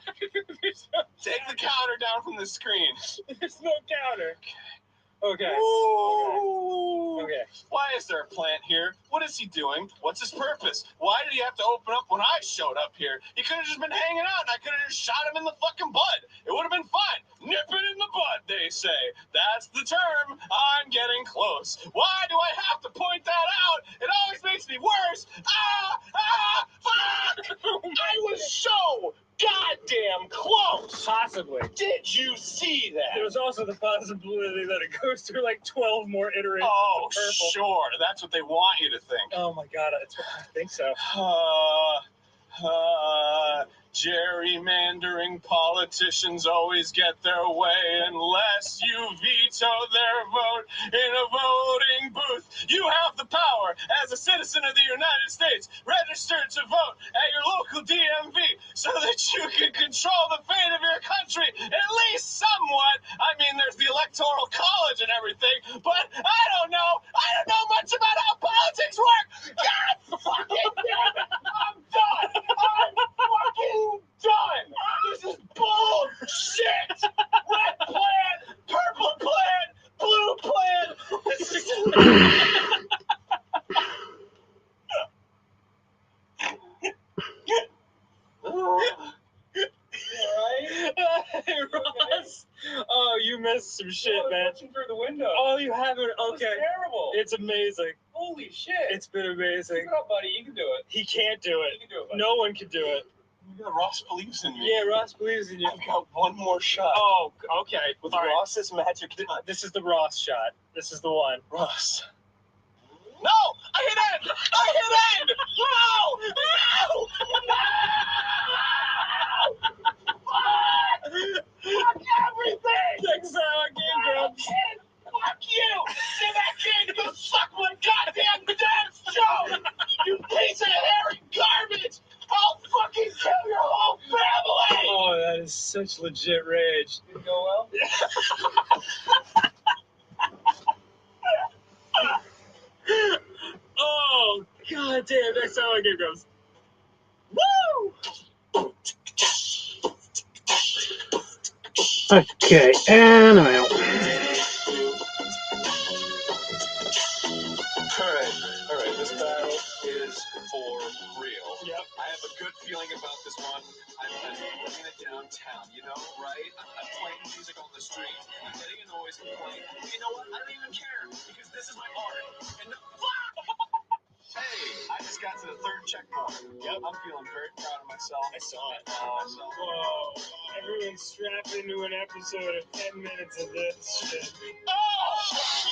Take the counter down from the screen. There's no counter. Okay. Ooh. Okay. Why is there a plant here? What is he doing? What's his purpose? Why did he have to open up when I showed up here? He could have just been hanging out and I could have just shot him in the fucking butt. It would have been fine. Nip it in the bud, they say. That's the term. I'm getting close. Why do I have to point that out? It always makes me worse. Fuck! I was so goddamn close. Possibly. Did you see that? There's also the possibility that it goes through like 12 more iterations Oh, of purple. sure. That's what they want you to think. Oh my god, I think so. Gerrymandering politicians always get their way unless you veto their vote in a voting booth. You have the power as a citizen of the United States. Register to vote at your local DMV so that you can control the fate of your country, at least somewhat. I mean, there's the Electoral College and everything, but I don't know. I don't know much about how politics work. God fucking damn it. I'm done. I'm fucking done. This is bullshit. Red plant, purple plant, blue plant. Hey, Ross. Oh, you missed some shit, man. Watching through the window. Oh, you haven't? Okay. Terrible. It's amazing. Holy shit. It's been amazing. Go, buddy. You can do it. He can't do it. You can do it, buddy. No one can do it. Yeah, Ross believes in me. Yeah, Ross believes in you. I've got one more shot. Oh, okay. With All right. Ross's magic touch. This is the Ross shot. This is the one. Ross. No! I hit end! I hit end! No! No! No! Fuck everything! Next time I game grubs. Fuck you! Get back in! You suck my goddamn dance show! You piece of hairy garbage! I'll fucking kill your whole family! Oh, that is such legit rage. Did it go well? Oh, god damn. Next time I game grubs. Woo! Okay, and I'm out. Alright, this battle is for real. Yep. I have a good feeling about this one. I'm bringing it downtown, you know, right? I'm playing music on the street. I'm getting a noise complaint. You know what? I don't even care because this is my art. And fuck! Hey, I just got to the 3rd checkpoint. Yep. I'm feeling very proud of myself. I saw it. Whoa. Everyone's strapped into an episode of 10 minutes of this shit. Oh,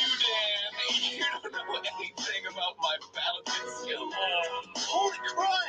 you Dan! You don't know anything about my balancing skills. Holy crap!